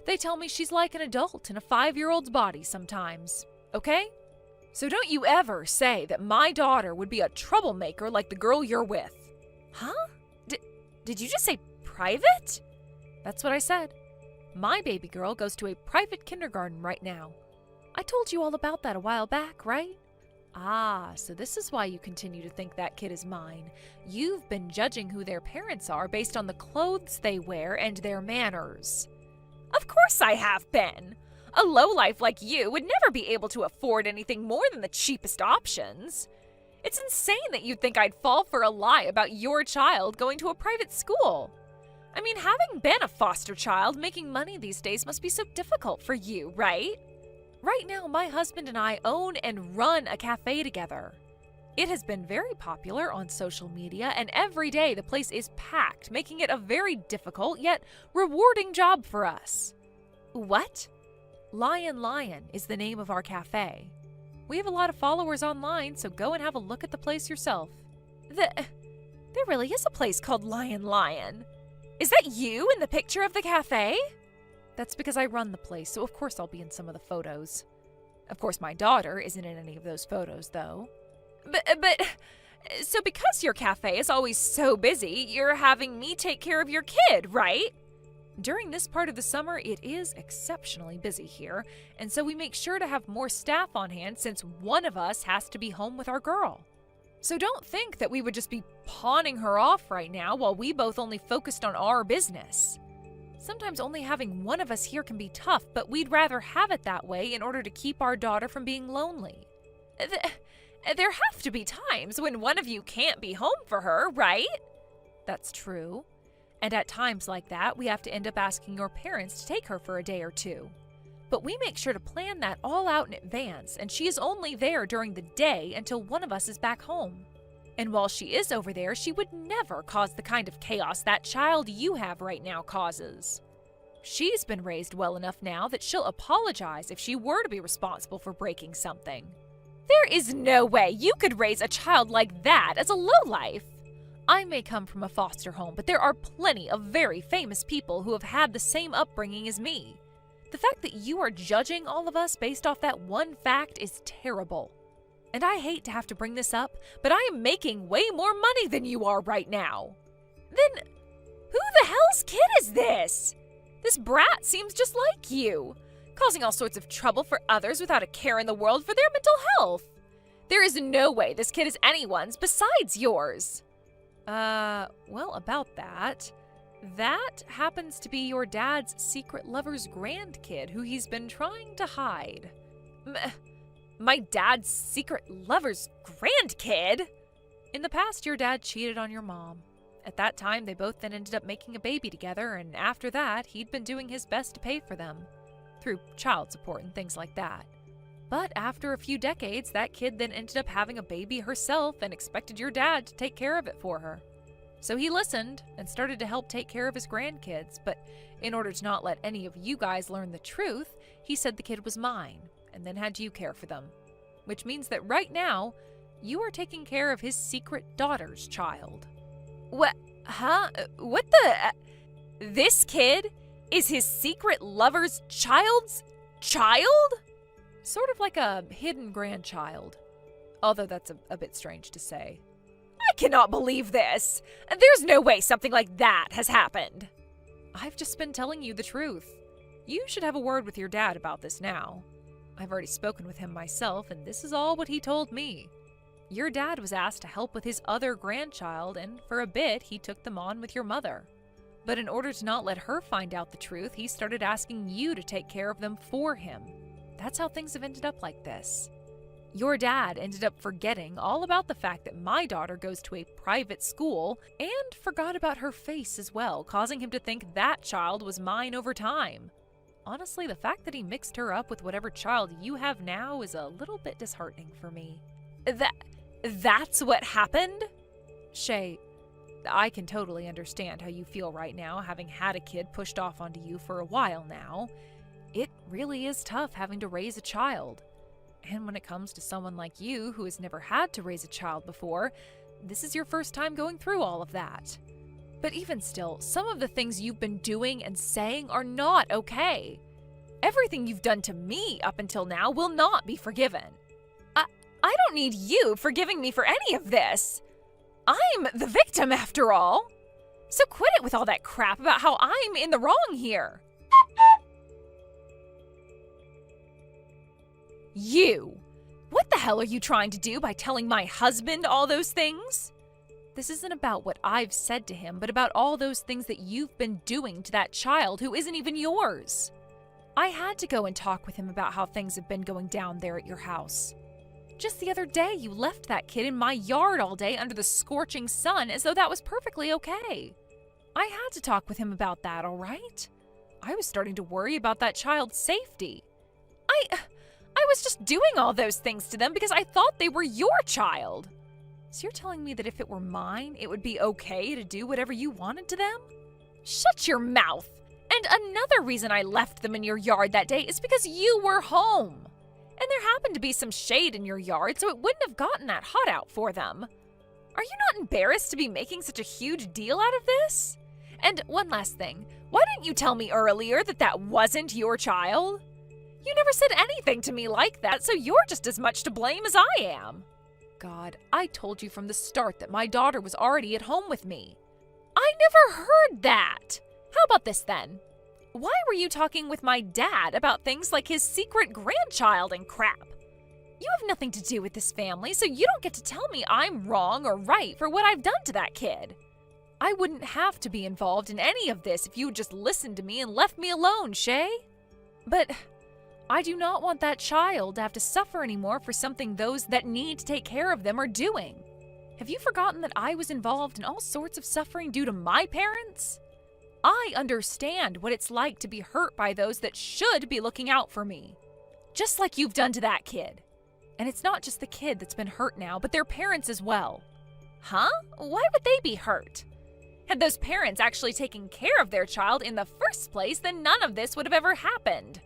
They tell me she's like an adult in a 5-year-old's body sometimes, okay? So don't you ever say that my daughter would be a troublemaker like the girl you're with. Huh? Did you just say private? That's what I said. My baby girl goes to a private kindergarten right now. I told you all about that a while back, right? Ah, so this is why you continue to think that kid is mine. You've been judging who their parents are based on the clothes they wear and their manners. Of course I have been. A lowlife like you would never be able to afford anything more than the cheapest options. It's insane that you'd think I'd fall for a lie about your child going to a private school. I mean, having been a foster child, making money these days must be so difficult for you, right? Right now, my husband and I own and run a cafe together. It has been very popular on social media, and every day the place is packed, making it a very difficult yet rewarding job for us. What? Lion is the name of our cafe. We have a lot of followers online, so go and have a look at the place yourself. There really is a place called Lion. Is that you in the picture of the cafe? That's because I run the place, so of course I'll be in some of the photos. Of course my daughter isn't in any of those photos, though. So because your cafe is always so busy, you're having me take care of your kid, right? During this part of the summer, it is exceptionally busy here, and so we make sure to have more staff on hand since one of us has to be home with our girl. So don't think that we would just be pawning her off right now while we both only focused on our business. Sometimes only having one of us here can be tough, but we'd rather have it that way in order to keep our daughter from being lonely. There have to be times when one of you can't be home for her, right? That's true. And at times like that, we have to end up asking your parents to take her for a day or two. But we make sure to plan that all out in advance, and she is only there during the day until one of us is back home. And while she is over there, she would never cause the kind of chaos that child you have right now causes. She's been raised well enough now that she'll apologize if she were to be responsible for breaking something. There is no way you could raise a child like that as a lowlife. I may come from a foster home, but there are plenty of very famous people who have had the same upbringing as me. The fact that you are judging all of us based off that one fact is terrible. And I hate to have to bring this up, but I am making way more money than you are right now. Then, who the hell's kid is this? This brat seems just like you, causing all sorts of trouble for others without a care in the world for their mental health. There is no way this kid is anyone's besides yours. Well, about that. That happens to be your dad's secret lover's grandkid who he's been trying to hide. My dad's secret lover's grandkid? In the past, your dad cheated on your mom. At that time, they both then ended up making a baby together, and after that, he'd been doing his best to pay for them, through child support and things like that. But after a few decades, that kid then ended up having a baby herself and expected your dad to take care of it for her. So he listened and started to help take care of his grandkids, but in order to not let any of you guys learn the truth, he said the kid was mine, and then had you care for them. Which means that right now, you are taking care of his secret daughter's child. What? Huh? What the? This kid is his secret lover's child's child? Sort of like a hidden grandchild. Although that's a bit strange to say. I cannot believe this! There's no way something like that has happened! I've just been telling you the truth. You should have a word with your dad about this now. I've already spoken with him myself, and this is all what he told me. Your dad was asked to help with his other grandchild, and for a bit he took them on with your mother. But in order to not let her find out the truth, he started asking you to take care of them for him. That's how things have ended up like this. Your dad ended up forgetting all about the fact that my daughter goes to a private school and forgot about her face as well, causing him to think that child was mine over time. Honestly, the fact that he mixed her up with whatever child you have now is a little bit disheartening for me. That's what happened? Shay, I can totally understand how you feel right now, having had a kid pushed off onto you for a while now. It really is tough having to raise a child. And when it comes to someone like you who has never had to raise a child before, this is your first time going through all of that. But even still, some of the things you've been doing and saying are not okay. Everything you've done to me up until now will not be forgiven. I don't need you forgiving me for any of this. I'm the victim after all. So quit it with all that crap about how I'm in the wrong here. You! What the hell are you trying to do by telling my husband all those things? This isn't about what I've said to him, but about all those things that you've been doing to that child who isn't even yours. I had to go and talk with him about how things have been going down there at your house. Just the other day, you left that kid in my yard all day under the scorching sun as though that was perfectly okay. I had to talk with him about that, all right? I was starting to worry about that child's safety. I was just doing all those things to them because I thought they were your child. So you're telling me that if it were mine, it would be okay to do whatever you wanted to them? Shut your mouth! And another reason I left them in your yard that day is because you were home. And there happened to be some shade in your yard, so it wouldn't have gotten that hot out for them. Are you not embarrassed to be making such a huge deal out of this? And one last thing, why didn't you tell me earlier that that wasn't your child? You never said anything to me like that, so you're just as much to blame as I am. God, I told you from the start that my daughter was already at home with me. I never heard that. How about this then? Why were you talking with my dad about things like his secret grandchild and crap? You have nothing to do with this family, so you don't get to tell me I'm wrong or right for what I've done to that kid. I wouldn't have to be involved in any of this if you would just listened to me and left me alone, Shay. But I do not want that child to have to suffer anymore for something those that need to take care of them are doing. Have you forgotten that I was involved in all sorts of suffering due to my parents? I understand what it's like to be hurt by those that should be looking out for me. Just like you've done to that kid. And it's not just the kid that's been hurt now, but their parents as well. Huh? Why would they be hurt? Had those parents actually taken care of their child in the first place, then none of this would have ever happened.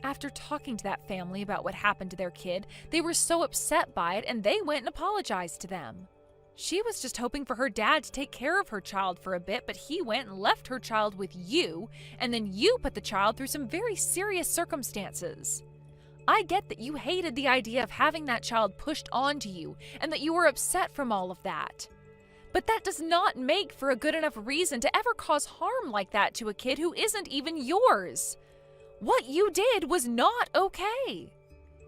After talking to that family about what happened to their kid, they were so upset by it and they went and apologized to them. She was just hoping for her dad to take care of her child for a bit, but he went and left her child with you, and then you put the child through some very serious circumstances. I get that you hated the idea of having that child pushed onto you, and that you were upset from all of that. But that does not make for a good enough reason to ever cause harm like that to a kid who isn't even yours. What you did was not okay.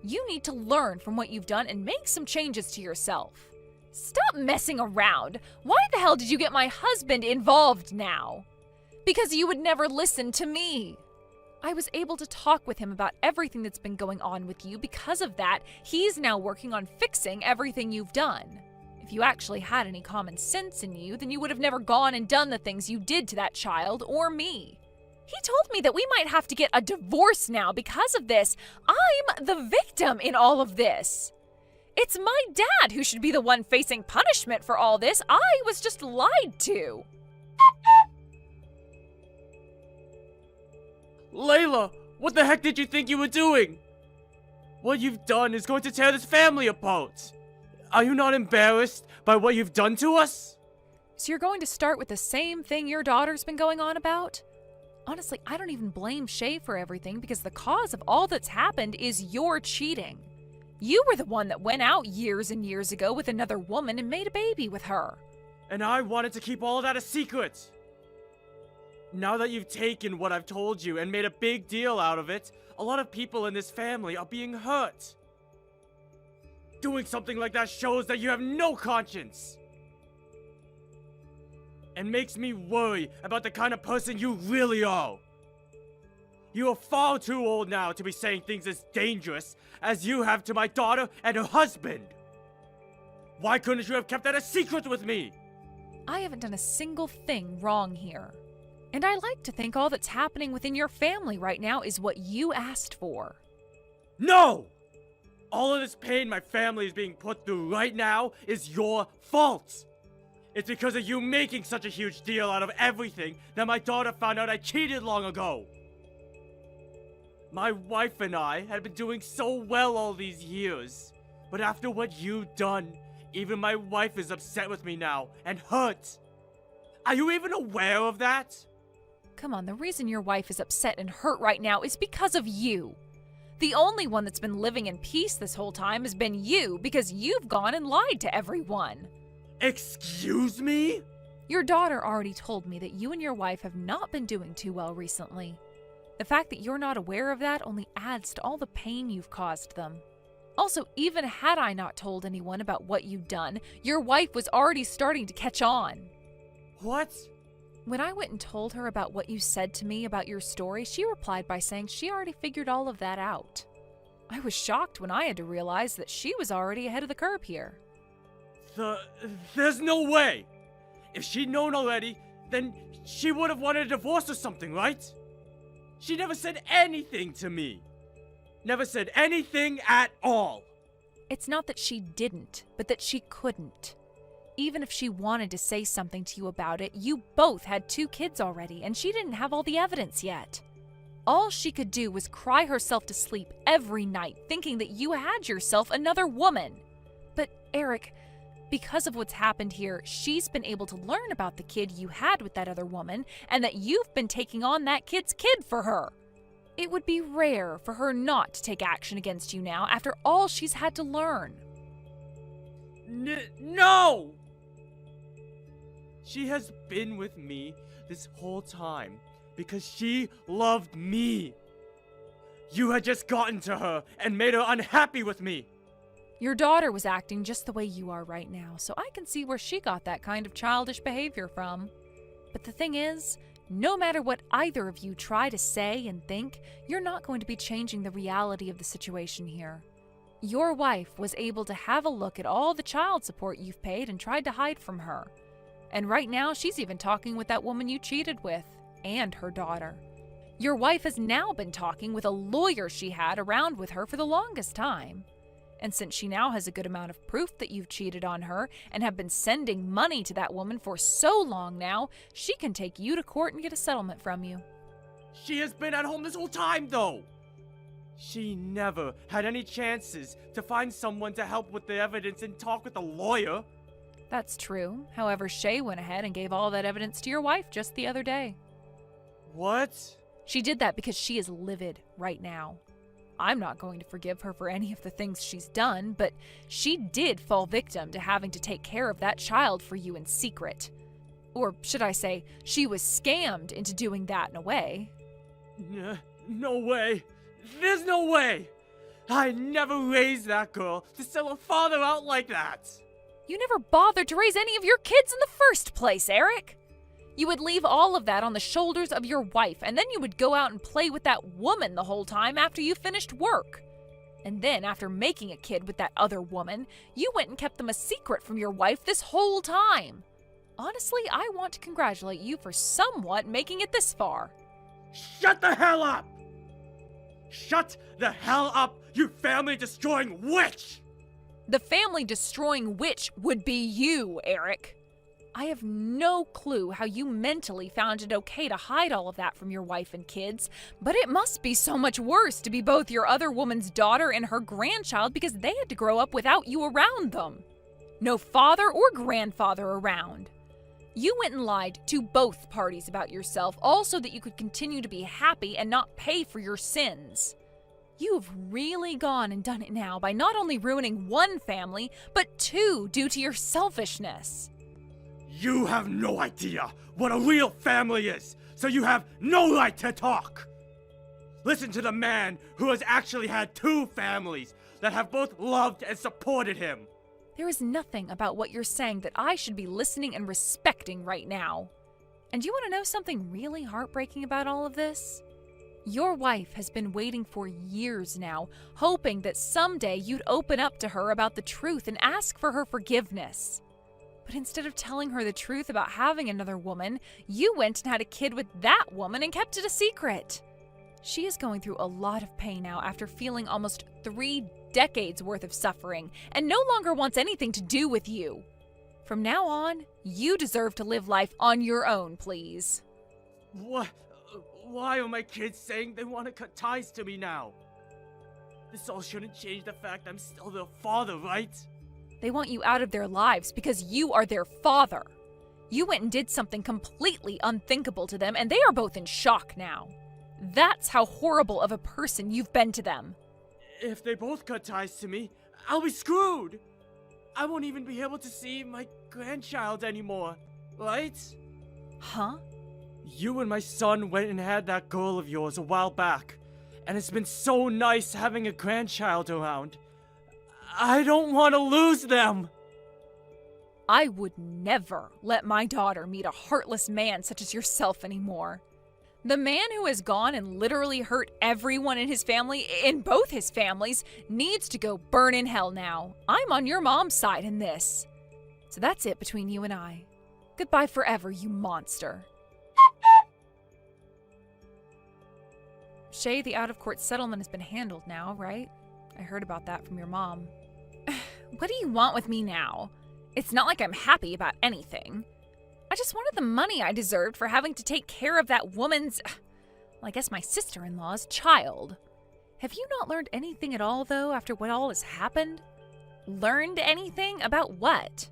You need to learn from what you've done and make some changes to yourself. Stop messing around. Why the hell did you get my husband involved now? Because you would never listen to me. I was able to talk with him about everything that's been going on with you. Because of that, he's now working on fixing everything you've done. If you actually had any common sense in you, then you would have never gone and done the things you did to that child or me. He told me that we might have to get a divorce now because of this. I'm the victim in all of this. It's my dad who should be the one facing punishment for all this. I was just lied to. Layla, what the heck did you think you were doing? What you've done is going to tear this family apart. Are you not embarrassed by what you've done to us? So you're going to start with the same thing your daughter's been going on about? Honestly, I don't even blame Shay for everything because the cause of all that's happened is your cheating. You were the one that went out years and years ago with another woman and made a baby with her. And I wanted to keep all of that a secret. Now that you've taken what I've told you and made a big deal out of it, a lot of people in this family are being hurt. Doing something like that shows that you have no conscience. And makes me worry about the kind of person you really are. You are far too old now to be saying things as dangerous as you have to my daughter and her husband. Why couldn't you have kept that a secret with me? I haven't done a single thing wrong here. And I like to think all that's happening within your family right now is what you asked for. No! All of this pain my family is being put through right now is your fault. It's because of you making such a huge deal out of everything that my daughter found out I cheated long ago. My wife and I had been doing so well all these years. But after what you've done, even my wife is upset with me now and hurt. Are you even aware of that? Come on, the reason your wife is upset and hurt right now is because of you. The only one that's been living in peace this whole time has been you because you've gone and lied to everyone. Excuse me? Your daughter already told me that you and your wife have not been doing too well recently. The fact that you're not aware of that only adds to all the pain you've caused them. Also, even had I not told anyone about what you'd done, your wife was already starting to catch on. What? When I went and told her about what you said to me about your story, she replied by saying she already figured all of that out. I was shocked when I had to realize that she was already ahead of the curve here. There's no way! If she'd known already, then she would have wanted a divorce or something, right? She never said anything to me. Never said anything at all. It's not that she didn't, but that she couldn't. Even if she wanted to say something to you about it, you both had 2 kids already, and she didn't have all the evidence yet. All she could do was cry herself to sleep every night, thinking that you had yourself another woman. But, Eric, because of what's happened here, she's been able to learn about the kid you had with that other woman, and that you've been taking on that kid's kid for her. It would be rare for her not to take action against you now after all she's had to learn. No! She has been with me this whole time because she loved me. You had just gotten to her and made her unhappy with me. Your daughter was acting just the way you are right now, so I can see where she got that kind of childish behavior from. But the thing is, no matter what either of you try to say and think, you're not going to be changing the reality of the situation here. Your wife was able to have a look at all the child support you've paid and tried to hide from her. And right now, she's even talking with that woman you cheated with, and her daughter. Your wife has now been talking with a lawyer she had around with her for the longest time. And since she now has a good amount of proof that you've cheated on her and have been sending money to that woman for so long now, she can take you to court and get a settlement from you. She has been at home this whole time, though. She never had any chances to find someone to help with the evidence and talk with a lawyer. That's true. However, Shay went ahead and gave all that evidence to your wife just the other day. What? She did that because she is livid right now. I'm not going to forgive her for any of the things she's done, but she did fall victim to having to take care of that child for you in secret. Or should I say, she was scammed into doing that in a way. No way. There's no way. I never raised that girl to sell her father out like that. You never bothered to raise any of your kids in the first place, Eric. You would leave all of that on the shoulders of your wife, and then you would go out and play with that woman the whole time after you finished work. And then, after making a kid with that other woman, you went and kept them a secret from your wife this whole time. Honestly, I want to congratulate you for somewhat making it this far. Shut the hell up! Shut the hell up, you family-destroying witch! The family-destroying witch would be you, Eric. I have no clue how you mentally found it okay to hide all of that from your wife and kids, but it must be so much worse to be both your other woman's daughter and her grandchild because they had to grow up without you around them. No father or grandfather around. You went and lied to both parties about yourself, all so that you could continue to be happy and not pay for your sins. You've really gone and done it now by not only ruining one family, but 2 due to your selfishness. You have no idea what a real family is, so you have no right to talk. Listen to the man who has actually had 2 families that have both loved and supported him. There is nothing about what you're saying that I should be listening and respecting right now. And you want to know something really heartbreaking about all of this? Your wife has been waiting for years now, hoping that someday you'd open up to her about the truth and ask for her forgiveness. But instead of telling her the truth about having another woman, you went and had a kid with that woman and kept it a secret. She is going through a lot of pain now after feeling almost 3 decades worth of suffering and no longer wants anything to do with you. From now on, you deserve to live life on your own, please. What? Why are my kids saying they want to cut ties to me now? This all shouldn't change the fact I'm still their father, right? They want you out of their lives because you are their father. You went and did something completely unthinkable to them, and they are both in shock now. That's how horrible of a person you've been to them. If they both cut ties to me, I'll be screwed. I won't even be able to see my grandchild anymore. right? Huh? You and my son went and had that girl of yours a while back, and it's been so nice having a grandchild around. I don't want to lose them! I would never let my daughter meet a heartless man such as yourself anymore. The man who has gone and literally hurt everyone in his family, in both his families, needs to go burn in hell now. I'm on your mom's side in this. So that's it between you and I. Goodbye forever, you monster. Shay, the out-of-court settlement has been handled now, right? I heard about that from your mom. What do you want with me now? It's not like I'm happy about anything. I just wanted the money I deserved for having to take care of that woman's, well, I guess my sister-in-law's child. Have you not learned anything at all, though, after what all has happened? Learned anything? About what?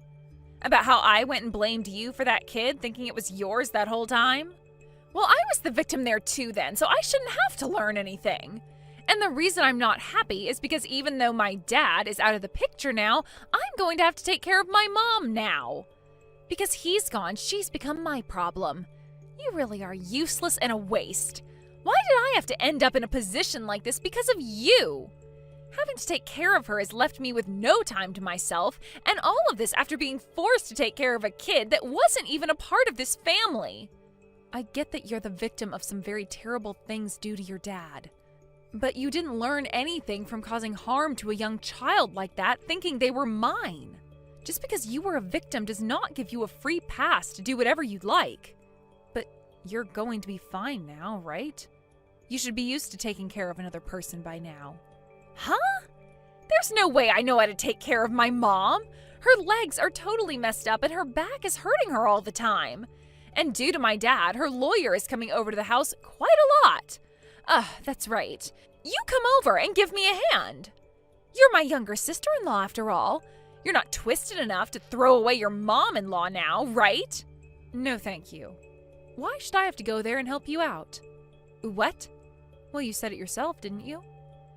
About how I went and blamed you for that kid, thinking it was yours that whole time? Well, I was the victim there too then, so I shouldn't have to learn anything. And the reason I'm not happy is because even though my dad is out of the picture now, I'm going to have to take care of my mom now. Because he's gone, she's become my problem. You really are useless and a waste. Why did I have to end up in a position like this because of you? Having to take care of her has left me with no time to myself, and all of this after being forced to take care of a kid that wasn't even a part of this family. I get that you're the victim of some very terrible things due to your dad. But you didn't learn anything from causing harm to a young child like that, thinking they were mine. Just because you were a victim does not give you a free pass to do whatever you'd like. But you're going to be fine now, right? You should be used to taking care of another person by now. Huh? There's no way I know how to take care of my mom. Her legs are totally messed up and her back is hurting her all the time. And due to my dad, her lawyer is coming over to the house quite a lot. That's right. You come over and give me a hand. You're my younger sister-in-law after all. You're not twisted enough to throw away your mom-in-law now, right? No, thank you. Why should I have to go there and help you out? What? Well, you said it yourself, didn't you?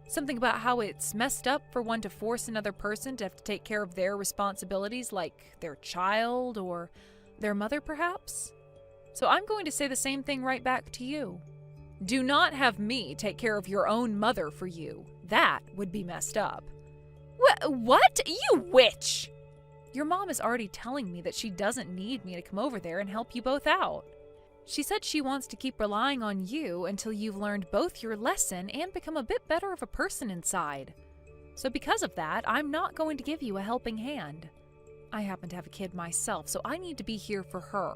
Something about how it's messed up for one to force another person to have to take care of their responsibilities, like their child or their mother, perhaps? So I'm going to say the same thing right back to you. Do not have me take care of your own mother for you. That would be messed up. What? You witch! Your mom is already telling me that she doesn't need me to come over there and help you both out. She said she wants to keep relying on you until you've learned both your lesson and become a bit better of a person inside. So because of that, I'm not going to give you a helping hand. I happen to have a kid myself, so I need to be here for her.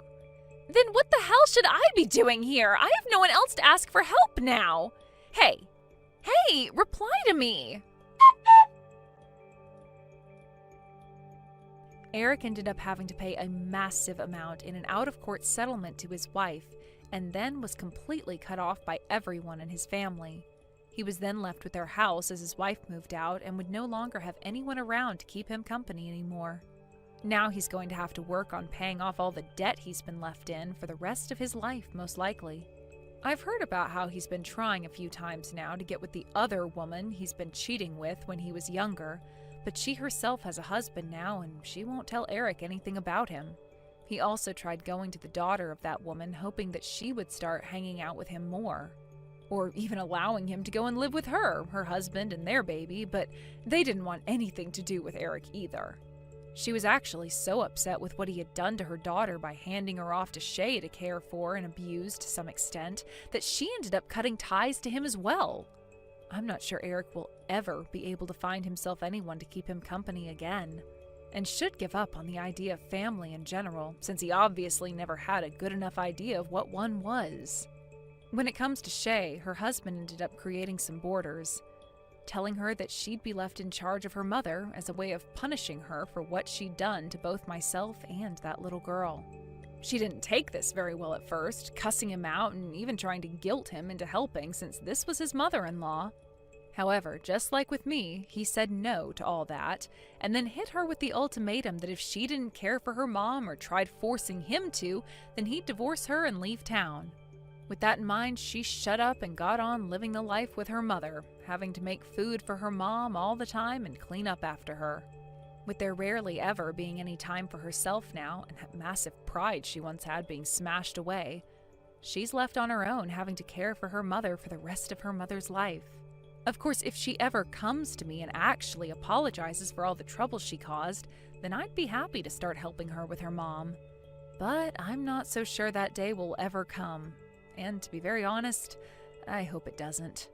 Then what the hell should I be doing here? I have no one else to ask for help now. Hey, reply to me. Eric ended up having to pay a massive amount in an out-of-court settlement to his wife, and then was completely cut off by everyone in his family. He was then left with their house as his wife moved out and would no longer have anyone around to keep him company anymore. Now he's going to have to work on paying off all the debt he's been left in for the rest of his life, most likely. I've heard about how he's been trying a few times now to get with the other woman he's been cheating with when he was younger, but she herself has a husband now and she won't tell Eric anything about him. He also tried going to the daughter of that woman, hoping that she would start hanging out with him more. Or even allowing him to go and live with her husband and their baby, but they didn't want anything to do with Eric either. She was actually so upset with what he had done to her daughter by handing her off to Shay to care for and abuse to some extent that she ended up cutting ties to him as well. I'm not sure Eric will ever be able to find himself anyone to keep him company again, and should give up on the idea of family in general, since he obviously never had a good enough idea of what one was. When it comes to Shay, her husband ended up creating some borders, telling her that she'd be left in charge of her mother as a way of punishing her for what she'd done to both myself and that little girl. She didn't take this very well at first, cussing him out and even trying to guilt him into helping since this was his mother-in-law. However, just like with me, he said no to all that, and then hit her with the ultimatum that if she didn't care for her mom or tried forcing him to, then he'd divorce her and leave town. With that in mind, she shut up and got on living the life with her mother, having to make food for her mom all the time and clean up after her. With there rarely ever being any time for herself now, and that massive pride she once had being smashed away, she's left on her own, having to care for her mother for the rest of her mother's life. Of course, if she ever comes to me and actually apologizes for all the trouble she caused, then I'd be happy to start helping her with her mom. But I'm not so sure that day will ever come. And to be very honest, I hope it doesn't.